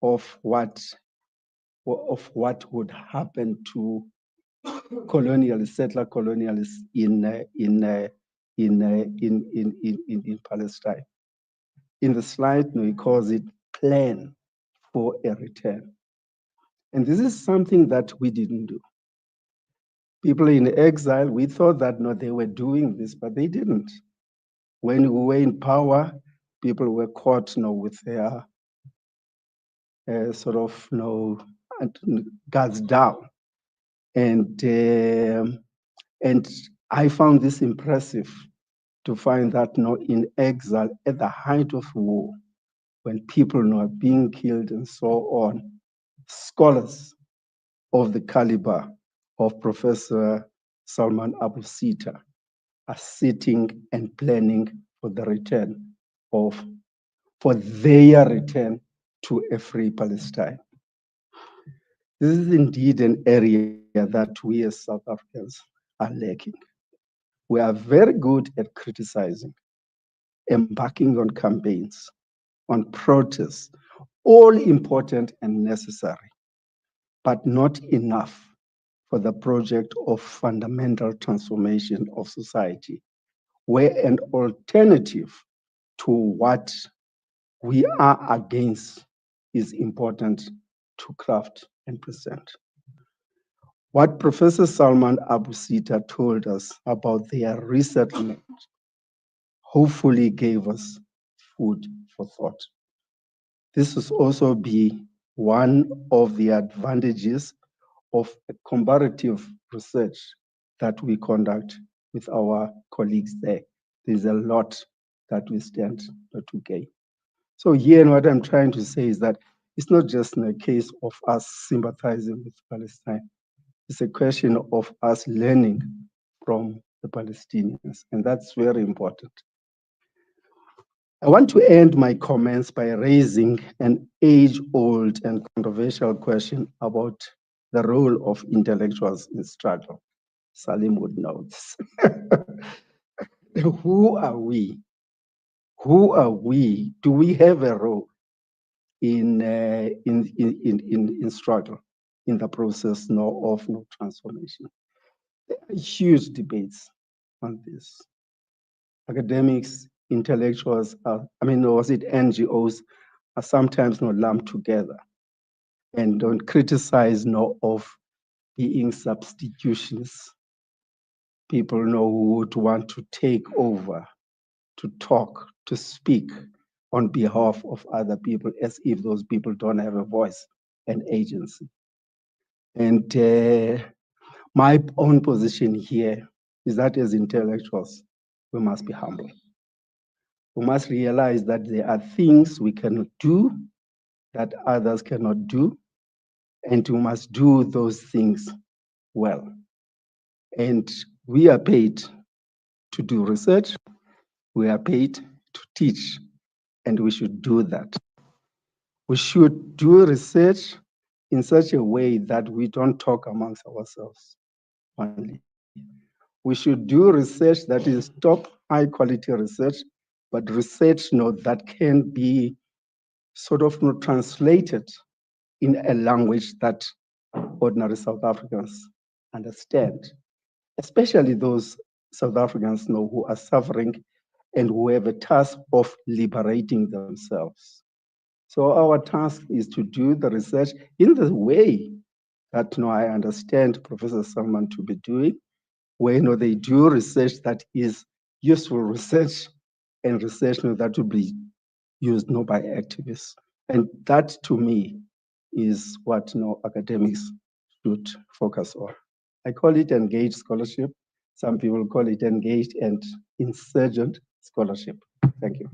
of what would happen to settler colonialists in Palestine. In the slide, he calls it plan for a return. And this is something that we didn't do. People in exile, we thought that they were doing this, but they didn't. When we were in power, people were caught with their sort of guards down. And I found this impressive, to find that in exile, at the height of war, when people are being killed and so on, scholars of the caliber of Professor Salman Abu Sita are sitting and planning for the return for their return to a free Palestine. This is indeed an area that we as South Africans are lacking. We are very good at criticizing, embarking on campaigns, on protests, all important and necessary, but not enough for the project of fundamental transformation of society, where an alternative to what we are against is important to craft and present. What Professor Salman Abu Sita told us about their resettlement hopefully gave us food for thought. This will also be one of the advantages of a comparative research that we conduct with our colleagues there. There's a lot that we stand to gain. So here, what I'm trying to say is that it's not just in a case of us sympathizing with Palestine. It's a question of us learning from the Palestinians, and that's very important. I want to end my comments by raising an age-old and controversial question about the role of intellectuals in struggle. Salim would know this. Who are we? Who are we? Do we have a role in struggle, in the process now of transformation? There are huge debates on this. Academics, intellectuals, NGOs are sometimes not lumped together and don't criticize of being substitutions. People know who would want to take over, to talk, to speak on behalf of other people as if those people don't have a voice and agency. And my own position here is that as intellectuals, we must be humble. We must realize that there are things we cannot do that others cannot do, and we must do those things well. And we are paid to do research, we are paid to teach, and we should do that. We should do research in such a way that we don't talk amongst ourselves only. We should do research that is top high quality research, but research that can be sort of translated in a language that ordinary South Africans understand, especially those South Africans who are suffering and who have a task of liberating themselves. So our task is to do the research in the way that I understand Professor Salman to be doing, where they do research that is useful research and research that will be used by activists. And that to me is what academics should focus on. I call it engaged scholarship. Some people call it engaged and insurgent scholarship. Thank you.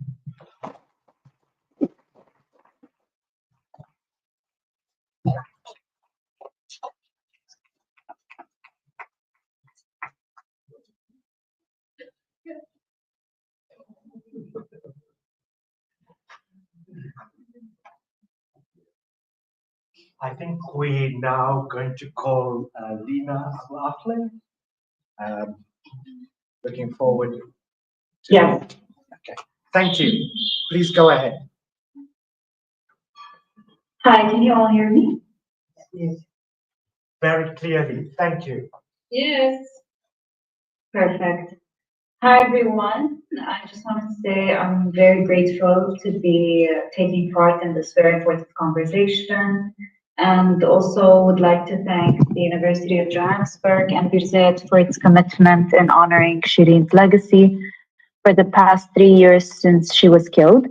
I think we're now going to call Lina Akleh. Looking forward to Yes. Okay. Thank you. Please go ahead. Hi, can you all hear me? Yes. Very clearly. Thank you. Yes. Perfect. Hi, everyone. I just want to say I'm very grateful to be taking part in this very important conversation, and also would like to thank the University of Johannesburg and Birzeit for its commitment in honoring Shireen's legacy for the past 3 years since she was killed.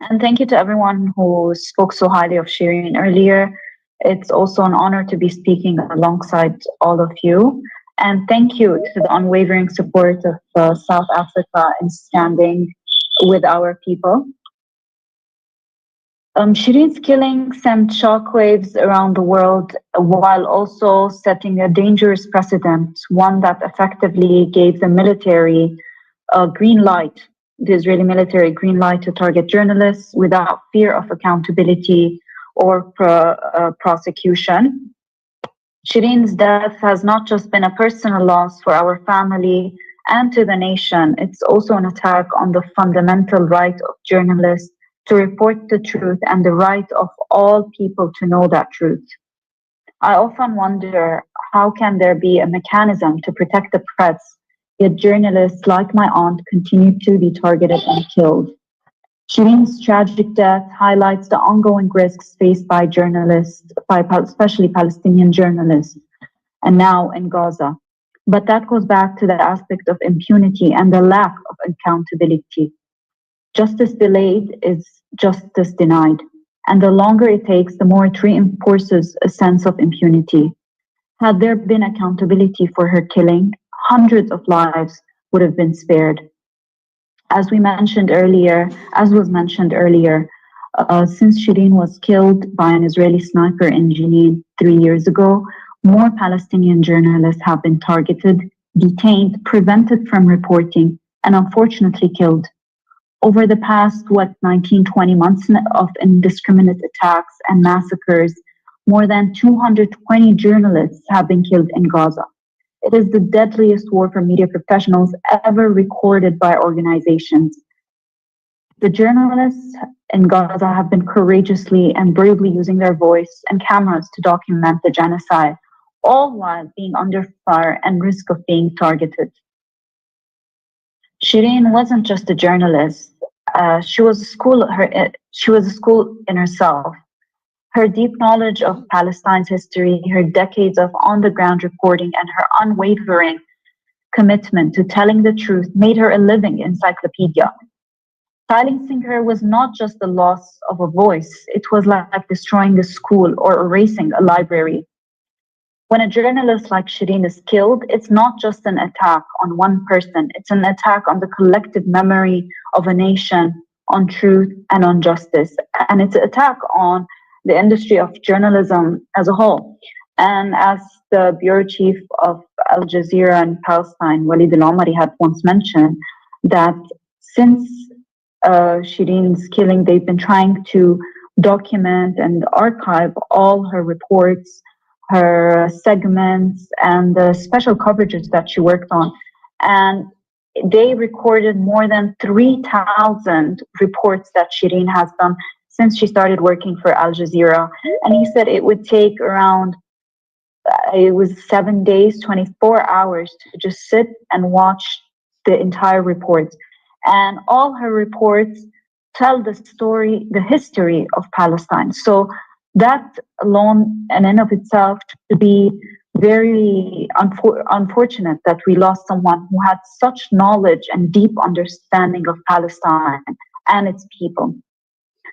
And thank you to everyone who spoke so highly of Shireen earlier. It's also an honor to be speaking alongside all of you. And thank you to the unwavering support of South Africa in standing with our people. Shireen's killing sent shockwaves around the world while also setting a dangerous precedent, one that effectively gave the military a green light, the Israeli military green light to target journalists without fear of accountability or prosecution. Shireen's death has not just been a personal loss for our family and to the nation, it's also an attack on the fundamental right of journalists to report the truth and the right of all people to know that truth. I often wonder, how can there be a mechanism to protect the press, yet journalists like my aunt continue to be targeted and killed? Shireen's tragic death highlights the ongoing risks faced by journalists, especially Palestinian journalists, and now in Gaza. But that goes back to the aspect of impunity and the lack of accountability. Justice delayed is justice denied, and the longer it takes, the more it reinforces a sense of impunity. Had there been accountability for her killing, hundreds of lives would have been spared. As was mentioned earlier, since Shireen was killed by an Israeli sniper in Jenin 3 years ago, more Palestinian journalists have been targeted, detained, prevented from reporting, and unfortunately killed. Over the past, 19, 20 months of indiscriminate attacks and massacres, more than 220 journalists have been killed in Gaza. It is the deadliest war for media professionals ever recorded by organizations. The journalists in Gaza have been courageously and bravely using their voice and cameras to document the genocide, all while being under fire and risk of being targeted. Shireen wasn't just a journalist. She was a school in herself. Her deep knowledge of Palestine's history, her decades of on-the-ground reporting, and her unwavering commitment to telling the truth made her a living encyclopedia. Silencing her was not just the loss of a voice, it was like destroying a school or erasing a library. When a journalist like Shireen is killed, it's not just an attack on one person, it's an attack on the collective memory of a nation, on truth and on justice. And it's an attack on the industry of journalism as a whole. And as the bureau chief of Al Jazeera in Palestine, Walid al-Omari, had once mentioned, that since Shireen's killing, they've been trying to document and archive all her reports, her segments, and the special coverages that she worked on. And they recorded more than 3,000 reports that Shireen has done since she started working for Al Jazeera. And he said it would take around, it was 7 days, 24 hours to just sit and watch the entire reports. And all her reports tell the story, the history of Palestine. So that alone and in of itself to be very unfortunate that we lost someone who had such knowledge and deep understanding of Palestine and its people.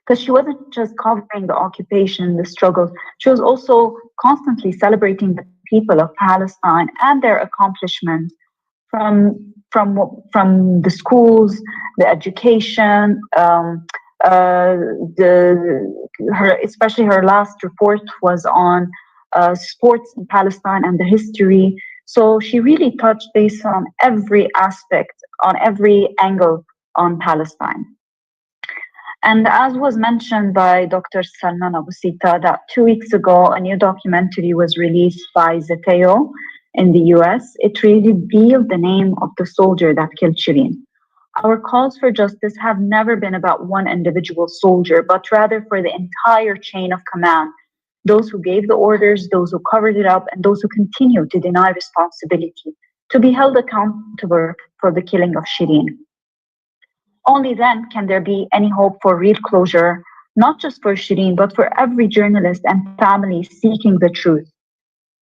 Because she wasn't just covering the occupation, the struggles, she was also constantly celebrating the people of Palestine and their accomplishments from the schools, the education, especially her last report was on sports in Palestine and the history. So she really touched base on every aspect, on every angle on Palestine. And as was mentioned by Dr. Salman Abu Sita, that 2 weeks ago, a new documentary was released by Zeteo in the US. It revealed the name of the soldier that killed Shireen. Our calls for justice have never been about one individual soldier, but rather for the entire chain of command. Those who gave the orders, those who covered it up, and those who continue to deny responsibility, to be held accountable for the killing of Shireen. Only then can there be any hope for real closure, not just for Shireen, but for every journalist and family seeking the truth.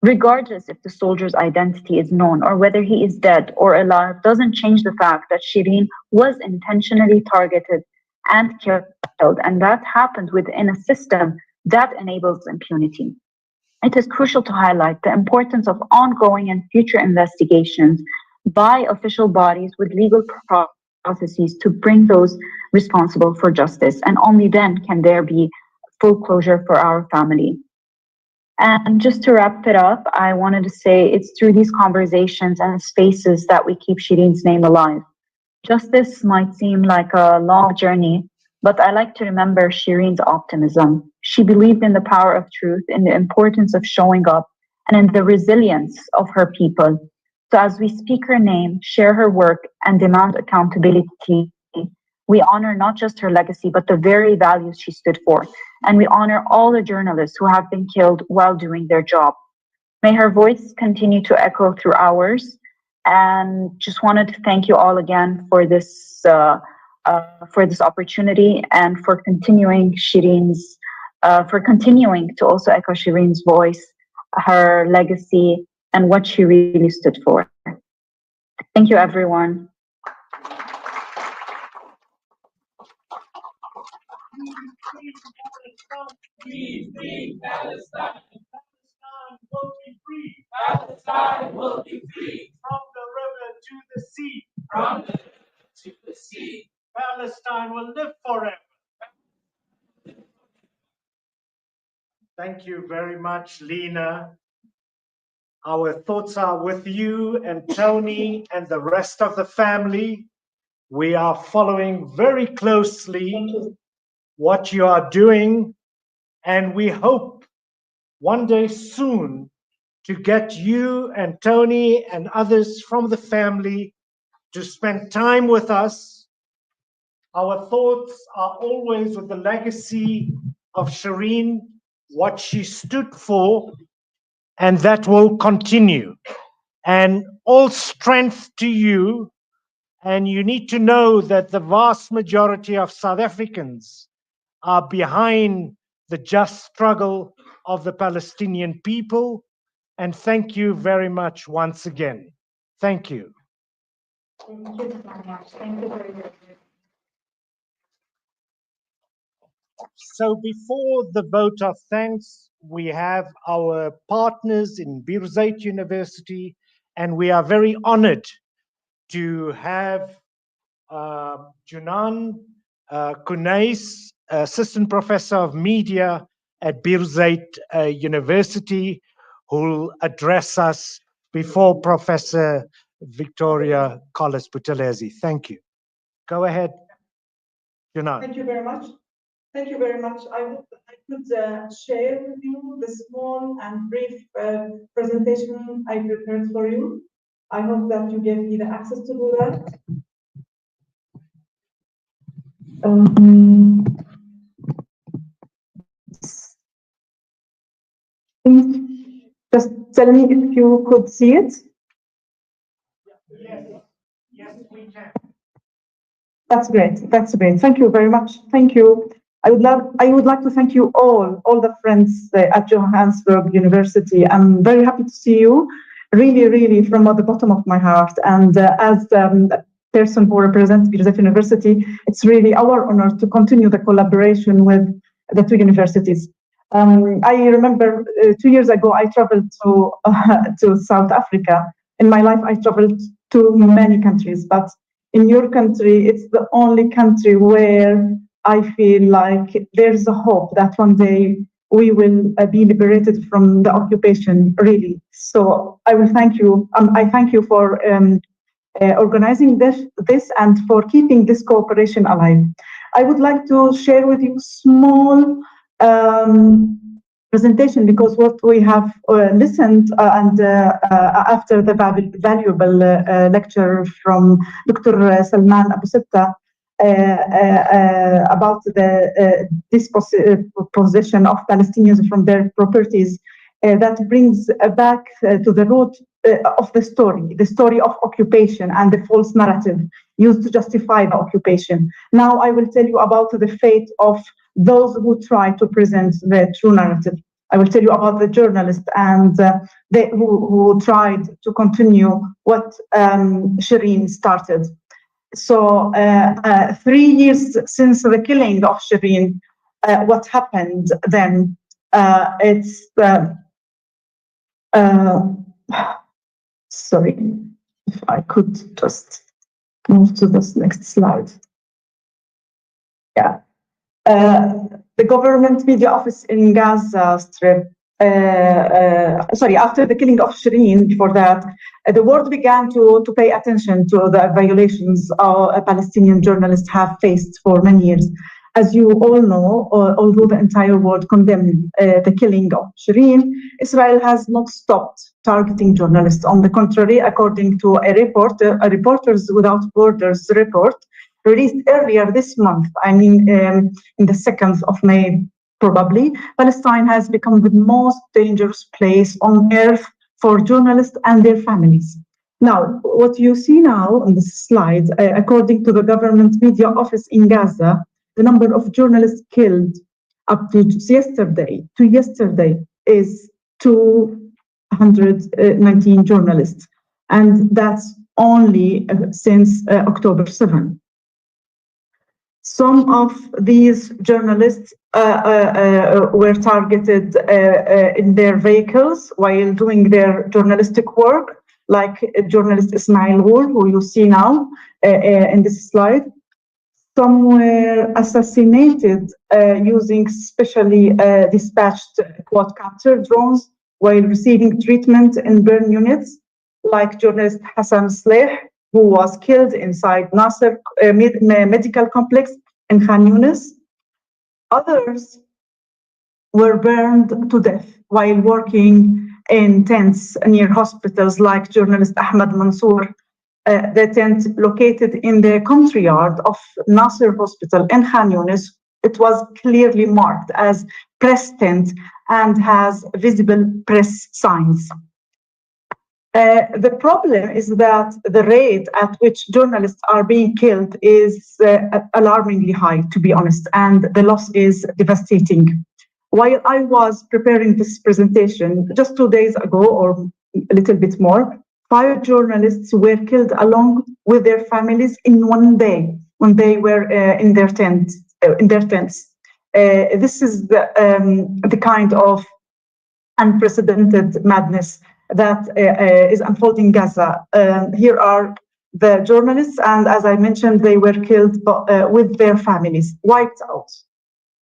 Regardless if the soldier's identity is known or whether he is dead or alive, doesn't change the fact that Shireen was intentionally targeted and killed, and that happened within a system that enables impunity. It is crucial to highlight the importance of ongoing and future investigations by official bodies with legal processes to bring those responsible for justice, and only then can there be full closure for our family. And just to wrap it up, I wanted to say it's through these conversations and spaces that we keep Shireen's name alive. Justice might seem like a long journey, but I like to remember Shireen's optimism. She believed in the power of truth, in the importance of showing up, and in the resilience of her people. So as we speak her name, share her work, and demand accountability, we honor not just her legacy, but the very values she stood for. And we honor all the journalists who have been killed while doing their job. May her voice continue to echo through ours. And just wanted to thank you all again for this opportunity and for continuing to also echo Shireen's voice, her legacy, and what she really stood for. Thank you, everyone. Free Palestine. Palestine will be free. Palestine will be free from the very much, Lena. Our thoughts are with you and Tony and the rest of the family. We are following very closely what you are doing, and we hope one day soon to get you and Tony and others from the family to spend time with us. Our thoughts are always with the legacy of Shireen, what she stood for, and that will continue. And all strength to you. And you need to know that the vast majority of South Africans are behind the just struggle of the Palestinian people. And thank you very much once again. Thank you. Thank you so much. Thank you very much. So before the vote of thanks, we have our partners in Birzeit University, and we are very honored to have Junan Kunais, Assistant Professor of Media at Birzeit University, who will address us before Professor Victoria Collis Buthelezi. Thank you. Go ahead, Junan. Thank you very much. Thank you very much. I hope I could share with you the small and brief presentation I prepared for you. I hope that you gave me the access to do that. Just tell me if you could see it. Yes, we can. That's great. That's great. Thank you very much. Thank you. I would like to thank you all the friends at Johannesburg University. I'm very happy to see you, really from the bottom of my heart. And as a person who represents Birzeit University, it's really our honor to continue the collaboration with the two universities. I remember 2 years ago, I traveled to South Africa. In my life, I traveled to many countries, but in your country, it's the only country where I feel like there's a hope that one day we will be liberated from the occupation, really. So I will thank you. I thank you for organizing this and for keeping this cooperation alive. I would like to share with you small presentation, because what we have listened and after the valuable lecture from Dr. Salman Abu Sitta about the disposition of Palestinians from their properties, that brings back to the root of the story of occupation and the false narrative used to justify the occupation. Now I will tell you about the fate of those who try to present the true narrative. I will tell you about the journalists and who tried to continue what Shireen started. So 3 years since the killing of Shireen, what happened then? Sorry, if I could just move to this next slide. Yeah. The government media office in Gaza Strip, after the killing of Shireen, before that, the world began to pay attention to the violations Palestinian journalists have faced for many years. As you all know, although the entire world condemned the killing of Shireen, Israel has not stopped targeting journalists. On the contrary, according to a Reporters Without Borders report, released earlier this month, in the 2nd of May, probably, Palestine has become the most dangerous place on earth for journalists and their families. Now, what you see now on this slide, according to the government media office in Gaza, the number of journalists killed up to yesterday is 219 journalists. And that's only since October 7. Some of these journalists were targeted in their vehicles while doing their journalistic work, like journalist Ismail Wool, who you see now in this slide. Some were assassinated using specially dispatched quadcopter drones while receiving treatment in burn units, like journalist Hassan Akleh, who was killed inside Nasser Medical Complex in Khan Yunis. Others were burned to death while working in tents near hospitals, like journalist Ahmed Mansour. The tent located in the country yard of Nasser Hospital in Khan Yunis. It was clearly marked as press tent and has visible press signs. The problem is that the rate at which journalists are being killed is alarmingly high, to be honest, and the loss is devastating. While I was preparing this presentation, just 2 days ago or a little bit more, 5 journalists were killed along with their families in one day when they were in their tents. This is the kind of unprecedented madness that is unfolding in Gaza. Here are the journalists, and as I mentioned, they were killed with their families, wiped out,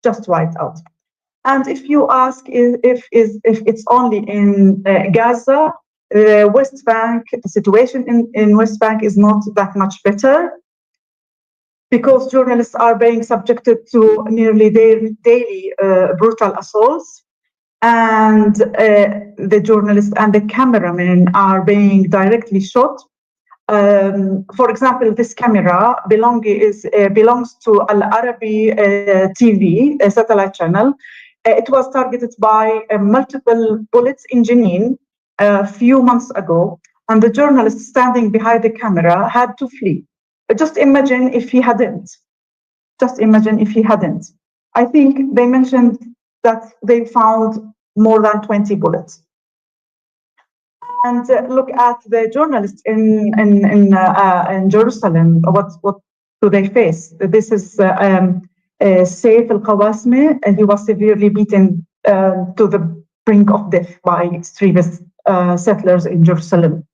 just wiped out. And if you ask if it's only in Gaza, the West Bank, the situation in West Bank is not that much better, because journalists are being subjected to nearly daily brutal assaults, and the journalists and the cameramen are being directly shot. For example, this camera belongs to Al Arabi TV, a satellite channel. It was targeted by multiple bullets in Jenin a few months ago, and the journalist standing behind the camera had to flee. Just imagine if he hadn't. Just imagine if he hadn't. I think they mentioned that they found more than 20 bullets. And look at the journalists in Jerusalem. What do they face? This is Saif al-Qawasmi, and he was severely beaten to the brink of death by extremist settlers in Jerusalem.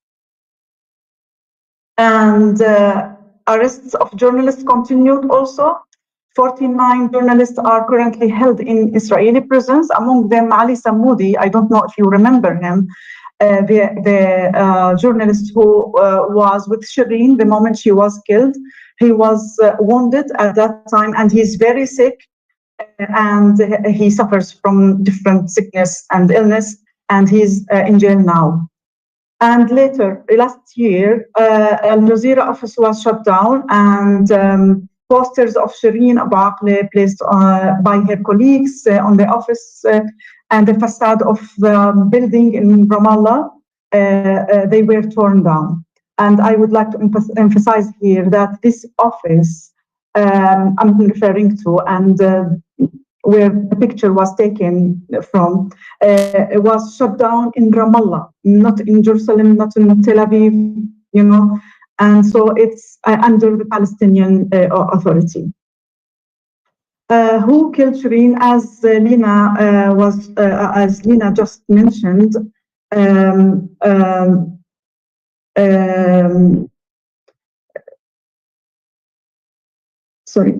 And arrests of journalists continued also. 49 journalists are currently held in Israeli prisons, among them Ali Samoudi. I don't know if you remember him, the journalist who was with Shireen the moment she was killed. He was wounded at that time, and he's very sick, and he suffers from different sickness and illness, and he's in jail now. And later, last year, Al Jazeera office was shut down, and posters of Shireen Abu Akleh placed by her colleagues on the office and the facade of the building in Ramallah, they were torn down. And I would like to emphasize here that this office I'm referring to, and where the picture was taken from, it was shut down in Ramallah, not in Jerusalem, not in Tel Aviv, you know. And so it's under the Palestinian Authority. Who killed Shireen? As Lina just mentioned, sorry.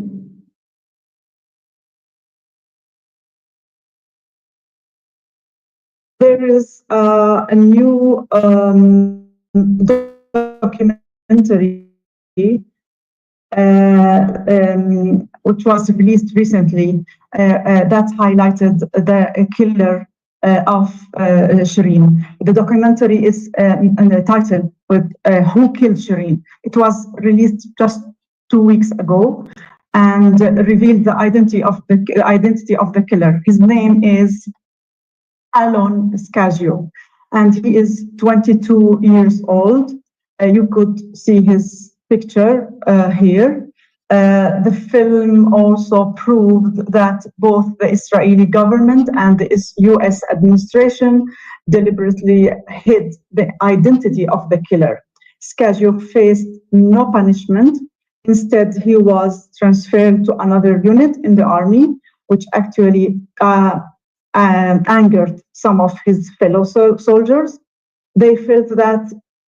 There is a new documentary which was released recently that highlighted the killer of Shireen. The documentary is titled with Who Killed Shireen? It was released just 2 weeks ago and revealed the identity of the killer. His name is Alon Scagio, and he is 22 years old. You could see his picture here. The film also proved that both the Israeli government and the US administration deliberately hid the identity of the killer. Scagio faced no punishment. Instead, he was transferred to another unit in the army, which actually angered some of his fellow soldiers. They felt that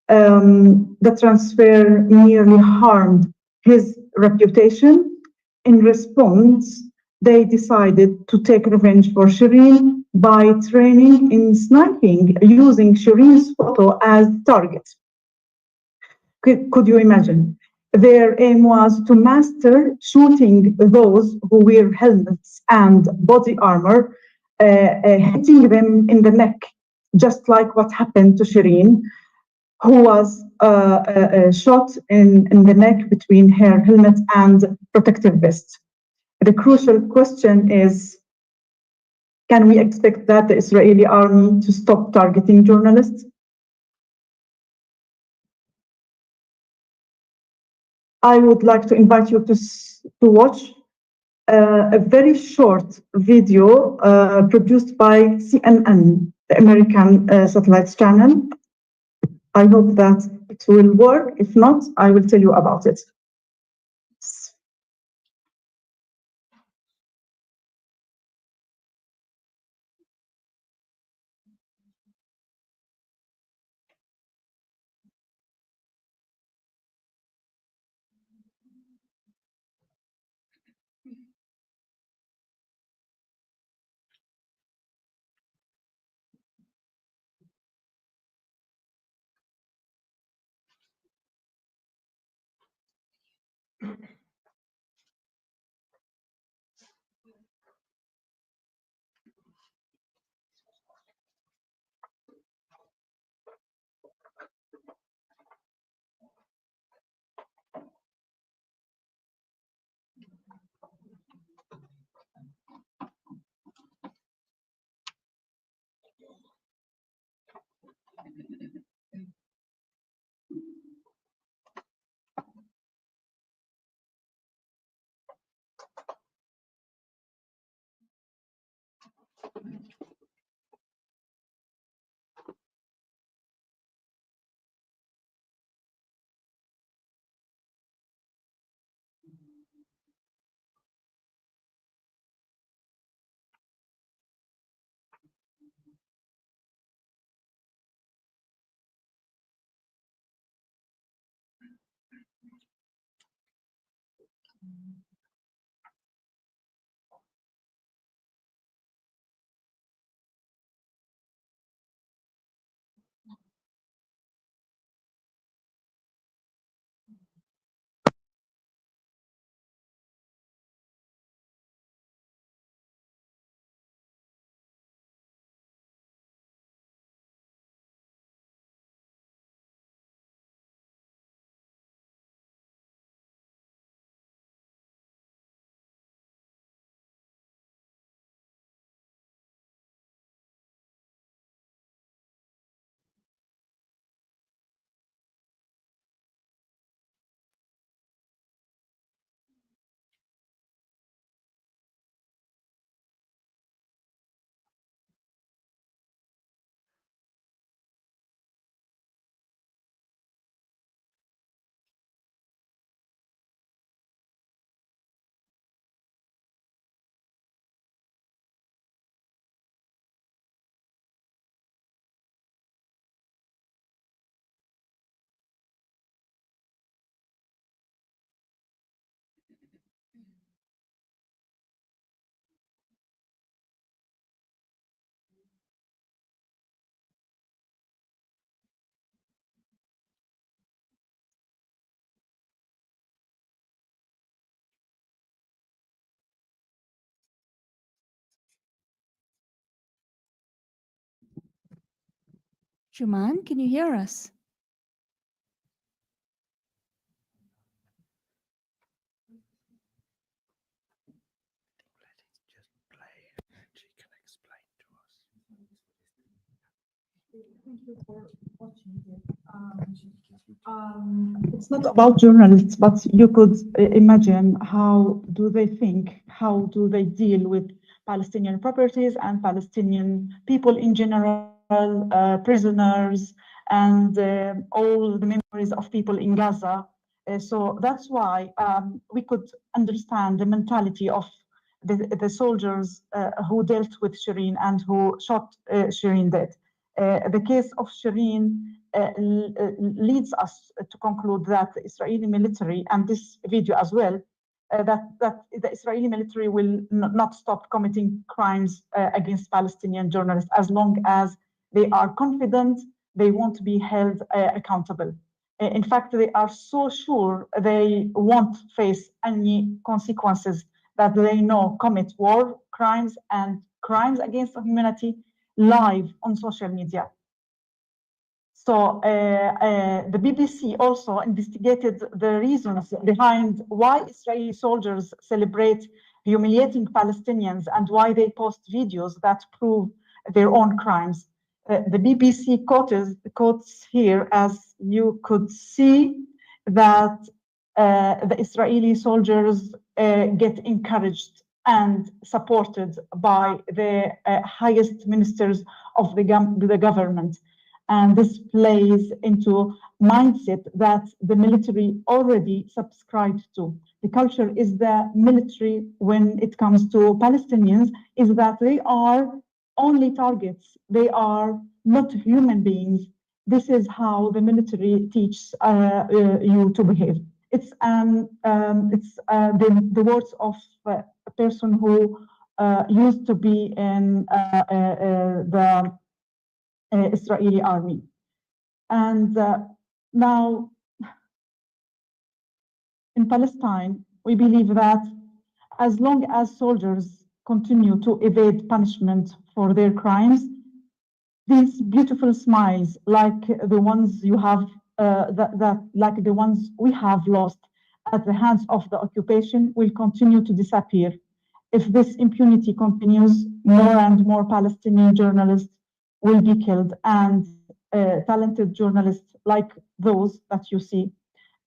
the transfer nearly harmed his reputation in response, they decided to take revenge for Shireen by training in sniping, using Shireen's photo as target. Could you imagine? Their aim was to master shooting those who wear helmets and body armor, hitting them in the neck, just like what happened to Shireen, who was shot in the neck between her helmet and protective vest. The crucial question is, can we expect that the Israeli army to stop targeting journalists? I would like to invite you to watch a very short video produced by CNN, the American satellite channel. I hope that it will work. If not, I will tell you about it. Juman, can you hear us? Thank you for watching it. It's not about journalists, but you could imagine how do they think, how do they deal with Palestinian properties and Palestinian people in general, prisoners, and all the memories of people in Gaza. So that's why we could understand the mentality of the soldiers who dealt with Shireen and who shot Shireen dead. The case of Shireen leads us to conclude that the Israeli military, and this video as well, that the Israeli military will not stop committing crimes against Palestinian journalists as long as they are confident they won't be held accountable. In fact, they are so sure they won't face any consequences that they know commit war crimes and crimes against humanity live on social media. So the BBC also investigated the reasons behind why Israeli soldiers celebrate humiliating Palestinians and why they post videos that prove their own crimes. The BBC quotes here, as you could see, that the Israeli soldiers get encouraged and supported by the highest ministers of the government. And this plays into mindset that the military already subscribed to. The culture is the military when it comes to Palestinians is that they are only targets. They are not human beings. This is how the military teaches you to behave. It's the words of a person who used to be in the Israeli army. And now in Palestine, we believe that as long as soldiers continue to evade punishment for their crimes, these beautiful smiles, like the ones you have, like the ones we have lost at the hands of the occupation, will continue to disappear. If this impunity continues, more and more Palestinian journalists will be killed, and talented journalists like those that you see,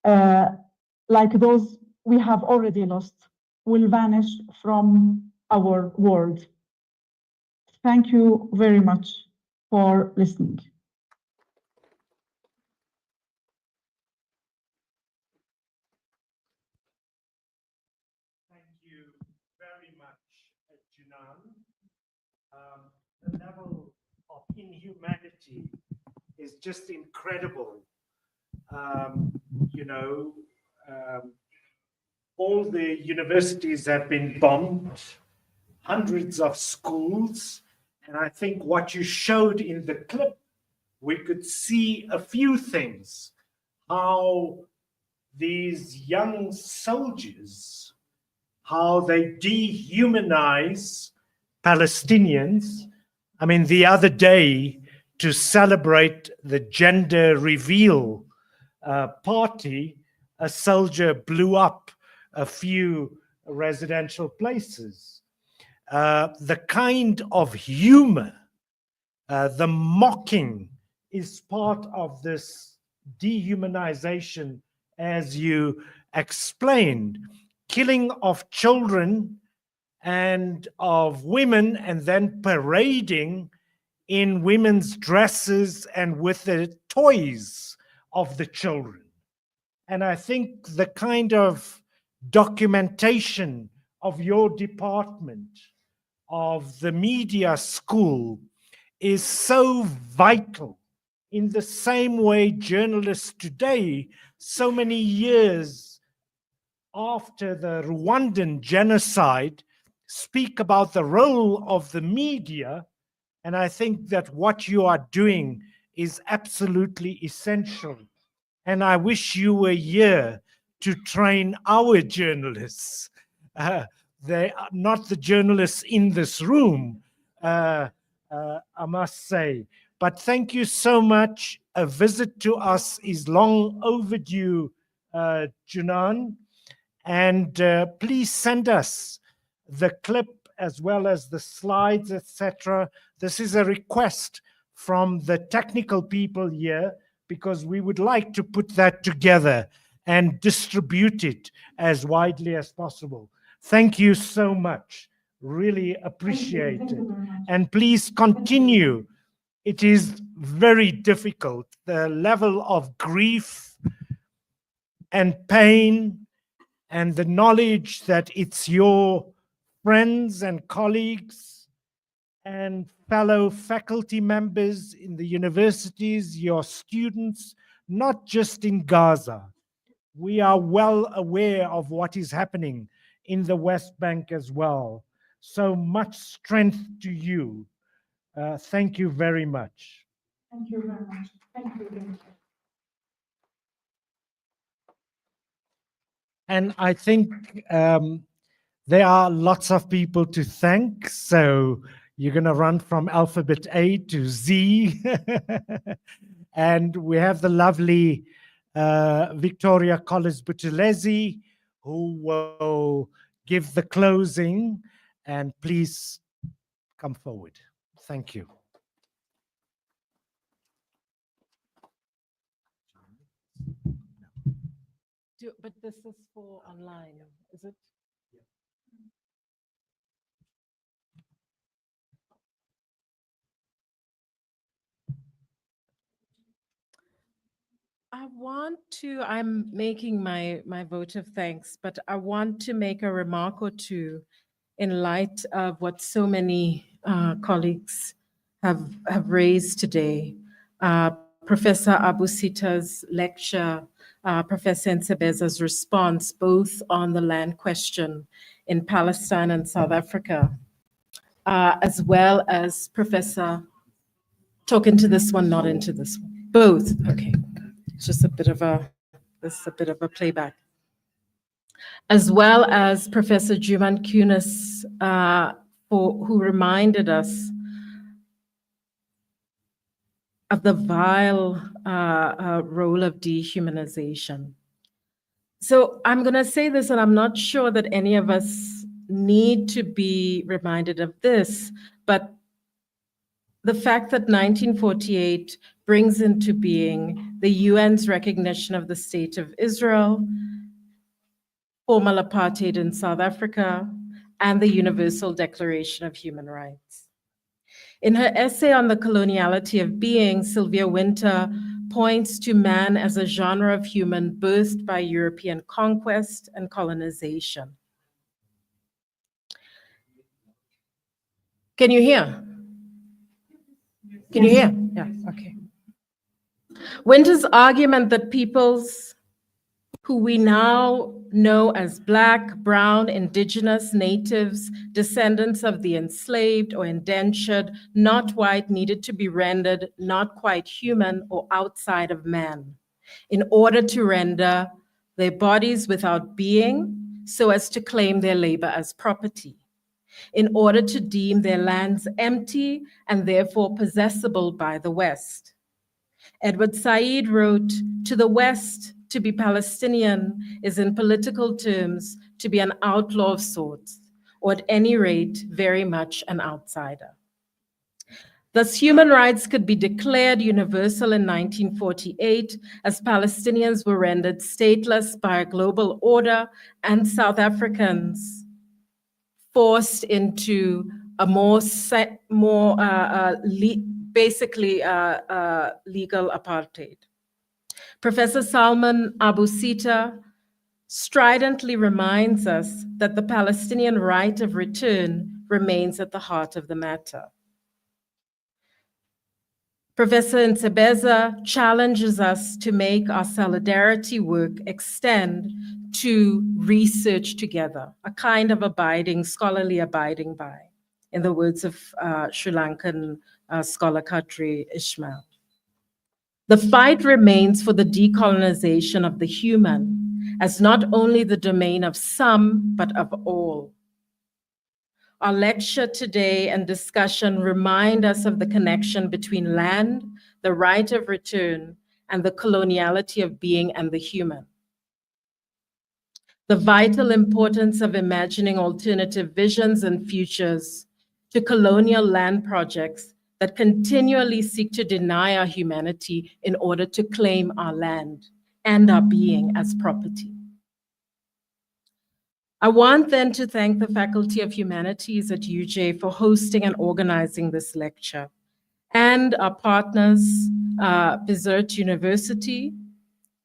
like those we have already lost, will vanish from our world. Thank you very much for listening. Thank you very much, Junan. The level of inhumanity is just incredible. All the universities have been bombed, hundreds of schools, and I think what you showed in the clip, we could see a few things, how these young soldiers, how they dehumanize Palestinians. I mean, the other day, to celebrate the gender reveal party, a soldier blew up a few residential places. The kind of humor, the mocking is part of this dehumanization, as you explained, killing of children and of women, and then parading in women's dresses and with the toys of the children. And I think the kind of documentation of your department, of the media school, is so vital. In the same way, journalists today, so many years after the Rwandan genocide, speak about the role of the media. And I think that what you are doing is absolutely essential. And I wish you were here to train our journalists. They are not the journalists in this room, I must say. But thank you so much. A visit to us is long overdue, Junan. And please send us the clip as well as the slides, etc. This is a request from the technical people here, because we would like to put that together and distribute it as widely as possible. Thank you so much. Really appreciate it. And please continue. It is very difficult. The level of grief and pain and the knowledge that it's your friends and colleagues and fellow faculty members in the universities, your students, not just in Gaza. we are well aware of what is happening in the West Bank as well. So much strength to you. Thank you very much. Thank you very much. Thank you very much. And I think there are lots of people to thank. So you're going to run from alphabet A to Z. And we have the lovely Victoria Collis-Buthelezi, who will give the closing. And please come forward. Thank you. But this is for online, is it? I'm making my vote of thanks, but I want to make a remark or two in light of what so many colleagues have raised today. Professor Abusita's lecture, Professor Ntsebeza's response, both on the land question in Palestine and South Africa, as well as Professor, talk into this one, not into this one. Both, okay. It's just a bit of a playback. As well as Professor Juman Kunis, who reminded us of the vile role of dehumanization. So I'm going to say this, and I'm not sure that any of us need to be reminded of this, but the fact that 1948 brings into being the UN's recognition of the State of Israel, formal apartheid in South Africa, and the Universal Declaration of Human Rights. In her essay on the coloniality of being, Sylvia Wynter points to man as a genre of human birthed by European conquest and colonization. Can you hear? Can you hear? Yeah, okay. Wynter's argument that peoples who we now know as Black, Brown, Indigenous, Natives, descendants of the enslaved or indentured, not white, needed to be rendered not quite human or outside of man in order to render their bodies without being so as to claim their labor as property, in order to deem their lands empty and therefore possessible by the West. Edward Said wrote, "To the West, to be Palestinian is in political terms to be an outlaw of sorts, or at any rate, very much an outsider." Thus, human rights could be declared universal in 1948 as Palestinians were rendered stateless by a global order and South Africans forced into a basically legal apartheid. Professor Salman Abusita stridently reminds us that the Palestinian right of return remains at the heart of the matter. Professor Ntebeza challenges us to make our solidarity work extend to research together, a kind of abiding, scholarly abiding by, in the words of Sri Lankan scholar Kadri Ismail. The fight remains for the decolonization of the human as not only the domain of some, but of all. Our lecture today and discussion remind us of the connection between land, the right of return, and the coloniality of being and the human. The vital importance of imagining alternative visions and futures to colonial land projects that continually seek to deny our humanity in order to claim our land and our being as property. I want then to thank the Faculty of Humanities at UJ for hosting and organizing this lecture, and our partners, Bizert University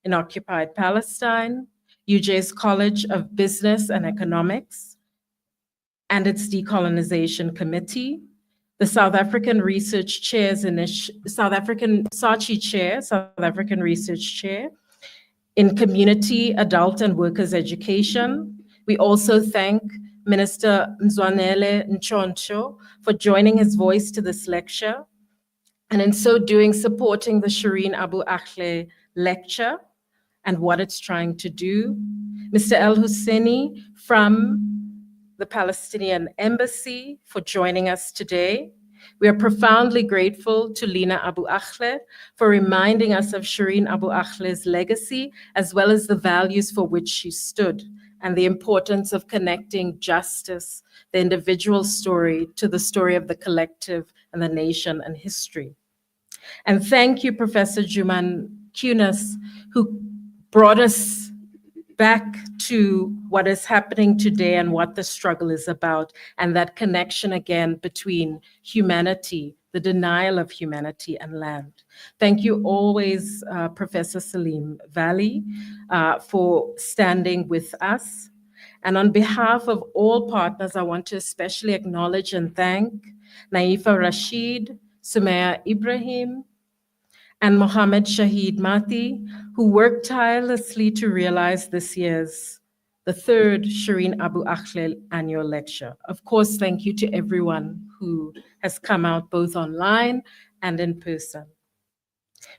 in occupied Palestine, UJ's College of Business and Economics, and its Decolonization Committee, the South African Research Chair's South African SACHI Chair, South African Research Chair, in community, adult, and workers' education. We also thank Minister Mzwanele Nchoncho for joining his voice to this lecture, and in so doing, supporting the Shireen Abu Akleh lecture and what it's trying to do. Mr. El Husseini from the Palestinian Embassy for joining us today. We are profoundly grateful to Lina Abu Akleh for reminding us of Shireen Abu Akleh's legacy, as well as the values for which she stood, and the importance of connecting justice, the individual story, to the story of the collective and the nation and history. And thank you, Professor Juman Kunis, who brought us back to what is happening today and what the struggle is about, and that connection again between humanity, the denial of humanity, and land. Thank you always, Professor Salim Valley, for standing with us. And on behalf of all partners, I want to especially acknowledge and thank Naifa Rashid, Sumaya Ibrahim, and Mohammed Shahid Mati, who worked tirelessly to realize this year's, the third Shireen Abu Akleh annual lecture. Of course, thank you to everyone who has come out both online and in person.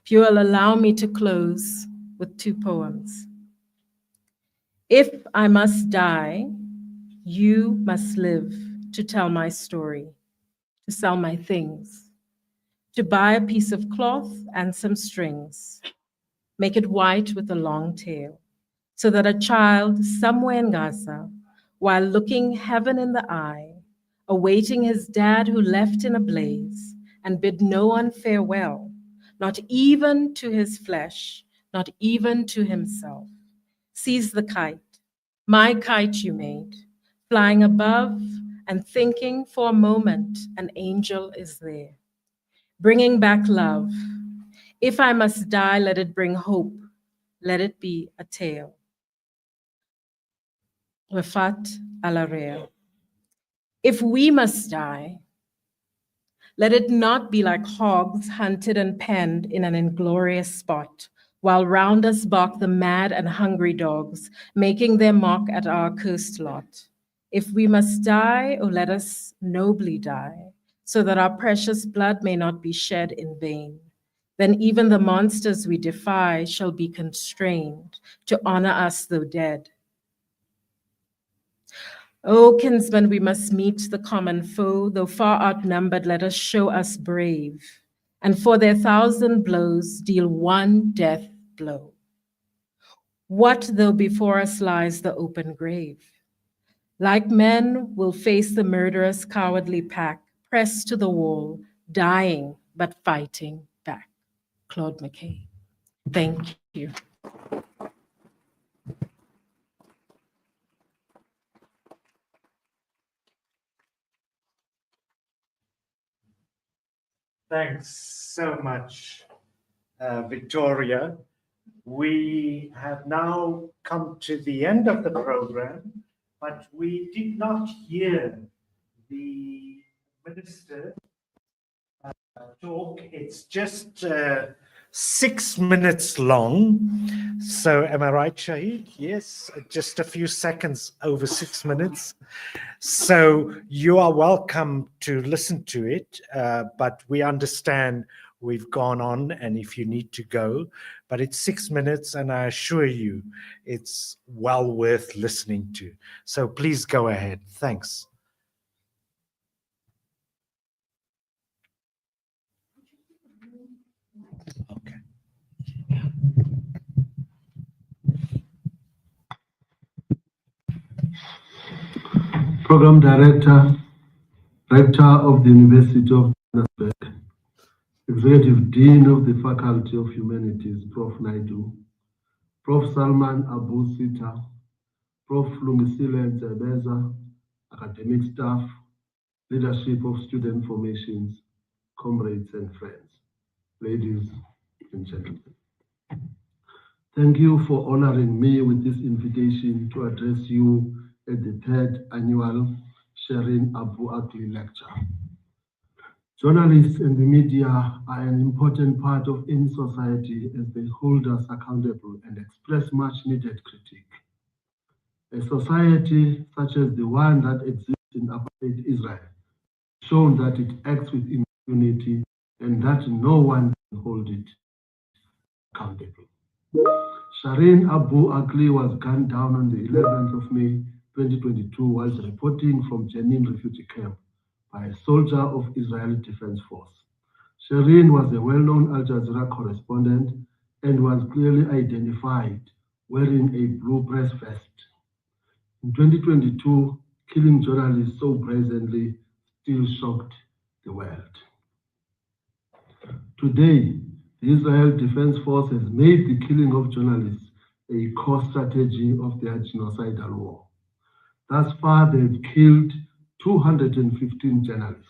If you will allow me to close with two poems. If I must die, you must live to tell my story, to sell my things, to buy a piece of cloth and some strings, make it white with a long tail, so that a child somewhere in Gaza, while looking heaven in the eye, awaiting his dad who left in a blaze and bid no one farewell, not even to his flesh, not even to himself, sees the kite, my kite you made, flying above and thinking for a moment an angel is there, bringing back love. If I must die, let it bring hope. Let it be a tale. Rafat Al-Araya. If we must die, let it not be like hogs hunted and penned in an inglorious spot, while round us bark the mad and hungry dogs, making their mock at our cursed lot. If we must die, oh, let us nobly die, so that our precious blood may not be shed in vain. Then even the monsters we defy shall be constrained to honor us though dead. O kinsmen, we must meet the common foe, though far outnumbered, let us show us brave, and for their 1,000 blows deal one death blow. What though before us lies the open grave? Like men, we'll face the murderous, cowardly pack, pressed to the wall, dying but fighting back. Claude McKay. Thank you. Thanks so much, Victoria. We have now come to the end of the program, but we did not hear the minister talk. It's just 6 minutes long. So am I right, Shahid? Yes, just a few seconds over 6 minutes. So you are welcome to listen to it, but we understand we've gone on and if you need to go, but it's 6 minutes and I assure you it's well worth listening to. So please go ahead. Thanks. Okay. Program Director, Rector of the University of Johannesburg, Executive Dean of the Faculty of Humanities, Prof. Naidu, Prof. Salman Abu Sita, Prof. Lungisile Nzebeza, academic staff, leadership of student formations, comrades and friends, ladies and gentlemen. Thank you for honoring me with this invitation to address you at the 3rd annual Shireen Abu Akleh lecture. Journalists and the media are an important part of any society as they hold us accountable and express much needed critique. A society such as the one that exists in apartheid Israel has shown that it acts with impunity and that no one can hold it accountable. Shireen Abu Akleh was gunned down on the 11th of May 2022 whilst reporting from Jenin refugee camp by a soldier of Israeli Defense Force. Shireen was a well-known Al Jazeera correspondent and was clearly identified wearing a blue press vest. In 2022, killing journalists so brazenly still shocked the world. Today, the Israel Defense Force has made the killing of journalists a core strategy of their genocidal war. Thus far, they've killed 215 journalists.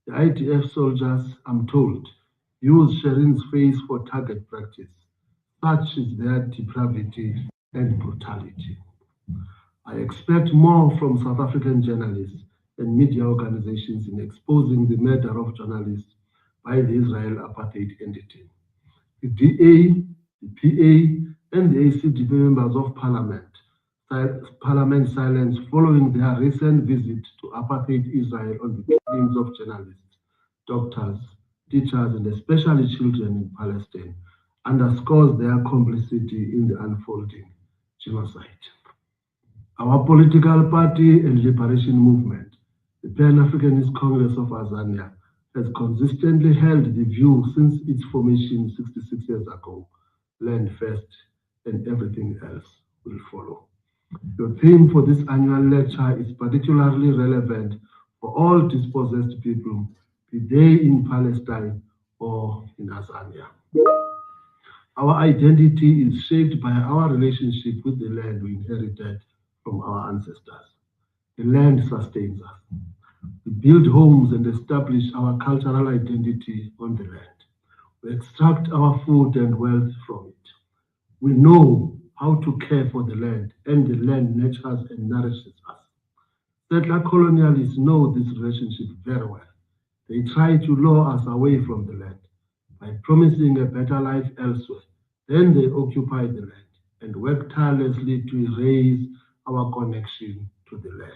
The IDF soldiers, I'm told, use Shireen's face for target practice. Such is their depravity and brutality. I expect more from South African journalists and media organizations in exposing the murder of journalists by the Israel apartheid entity. The DA, the PA, and the ACDP members of Parliament silence following their recent visit to apartheid Israel on the killings of journalists, doctors, teachers, and especially children in Palestine underscores their complicity in the unfolding genocide. Our political party and liberation movement, the Pan-Africanist Congress of Azania, has consistently held the view since its formation 66 years ago, land first and everything else will follow. The theme for this annual lecture is particularly relevant for all dispossessed people, be they in Palestine or in Azania. Our identity is shaped by our relationship with the land we inherited from our ancestors. The land sustains us. We build homes and establish our cultural identity on the land. We extract our food and wealth from it. We know how to care for the land, and the land nurtures and nourishes us. Settler colonialists know this relationship very well. They try to lure us away from the land by promising a better life elsewhere. Then they occupy the land and work tirelessly to erase our connection to the land.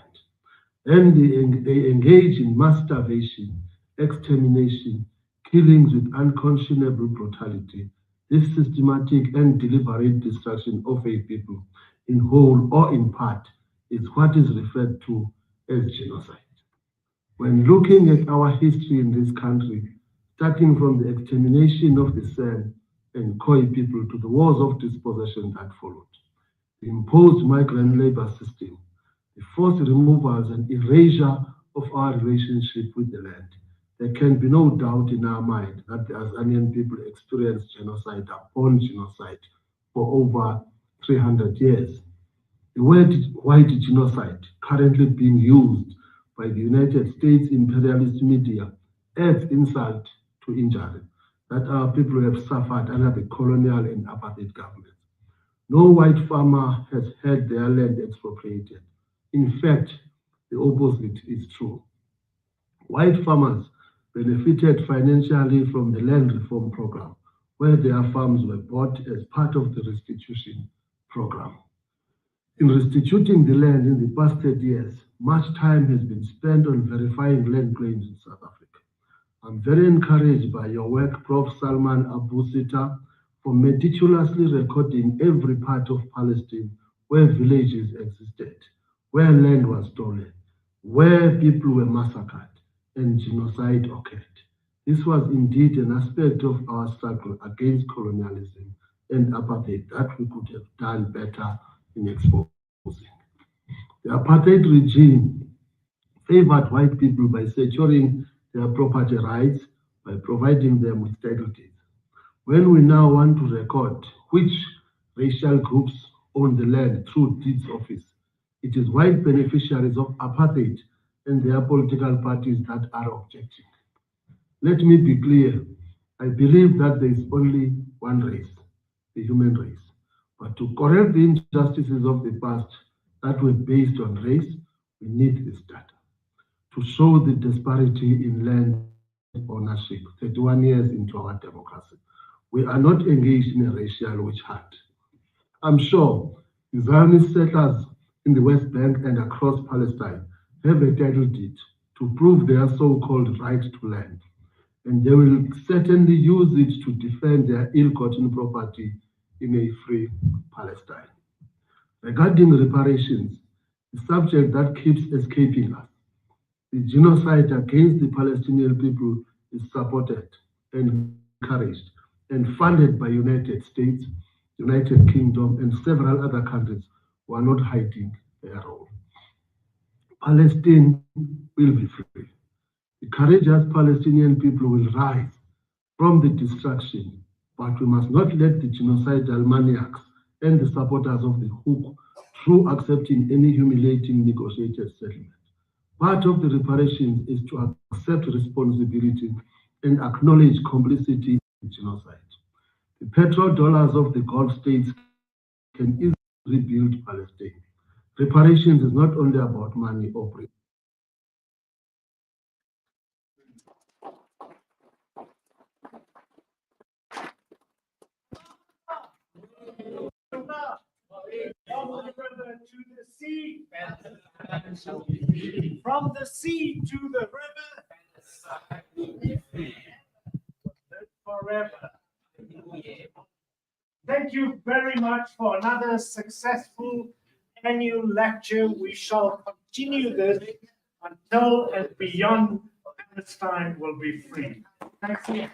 Then they engage in mass starvation, extermination, killings with unconscionable brutality. This systematic and deliberate destruction of a people, in whole or in part, is what is referred to as genocide. When looking at our history in this country, starting from the extermination of the San and Khoi people to the wars of dispossession that followed, the imposed migrant labor system, the forced removals and erasure of our relationship with the land, there can be no doubt in our mind that the Azanian people experienced genocide upon genocide for over 300 years. The word white genocide, currently being used by the United States imperialist media, adds insult to injury that our people have suffered under the colonial and apartheid governments. No white farmer has had their land expropriated. In fact, the opposite is true. White farmers benefited financially from the land reform program, where their farms were bought as part of the restitution program. In restituting the land in the past 30 years, much time has been spent on verifying land claims in South Africa. I'm very encouraged by your work, Prof. Salman Abu Sita, for meticulously recording every part of Palestine where villages existed, where land was stolen, where people were massacred, and genocide occurred. This was indeed an aspect of our struggle against colonialism and apartheid that we could have done better in exposing. The apartheid regime favored white people by securing their property rights, by providing them with title deeds. When we now want to record which racial groups own the land through deeds office, it is white beneficiaries of apartheid and their political parties that are objecting. Let me be clear, I believe that there is only one race, the human race. But to correct the injustices of the past that were based on race, we need this data to show the disparity in land ownership 31 years into our democracy. We are not engaged in a racial witch hunt. I'm sure the Zionist settlers in the West Bank and across Palestine have a title deed to prove their so-called right to land, and they will certainly use it to defend their ill-gotten property in a free Palestine. Regarding reparations, the subject that keeps escaping us, the genocide against the Palestinian people is supported and encouraged and funded by United States, United Kingdom, and several other countries who are not hiding their role. Palestine will be free. The courageous Palestinian people will rise from the destruction, but we must not let the genocidal maniacs and the supporters of the hook through accepting any humiliating negotiated settlement. Part of the reparations is to accept responsibility and acknowledge complicity in genocide. The petrodollars of the Gulf states can easily rebuild Palestine. Reparations is not only about money or bread. From the river to the sea, from the sea to the river, forever. Thank you very much for another successful annual lecture. We shall continue this until and beyond Palestine will be free. Thank you.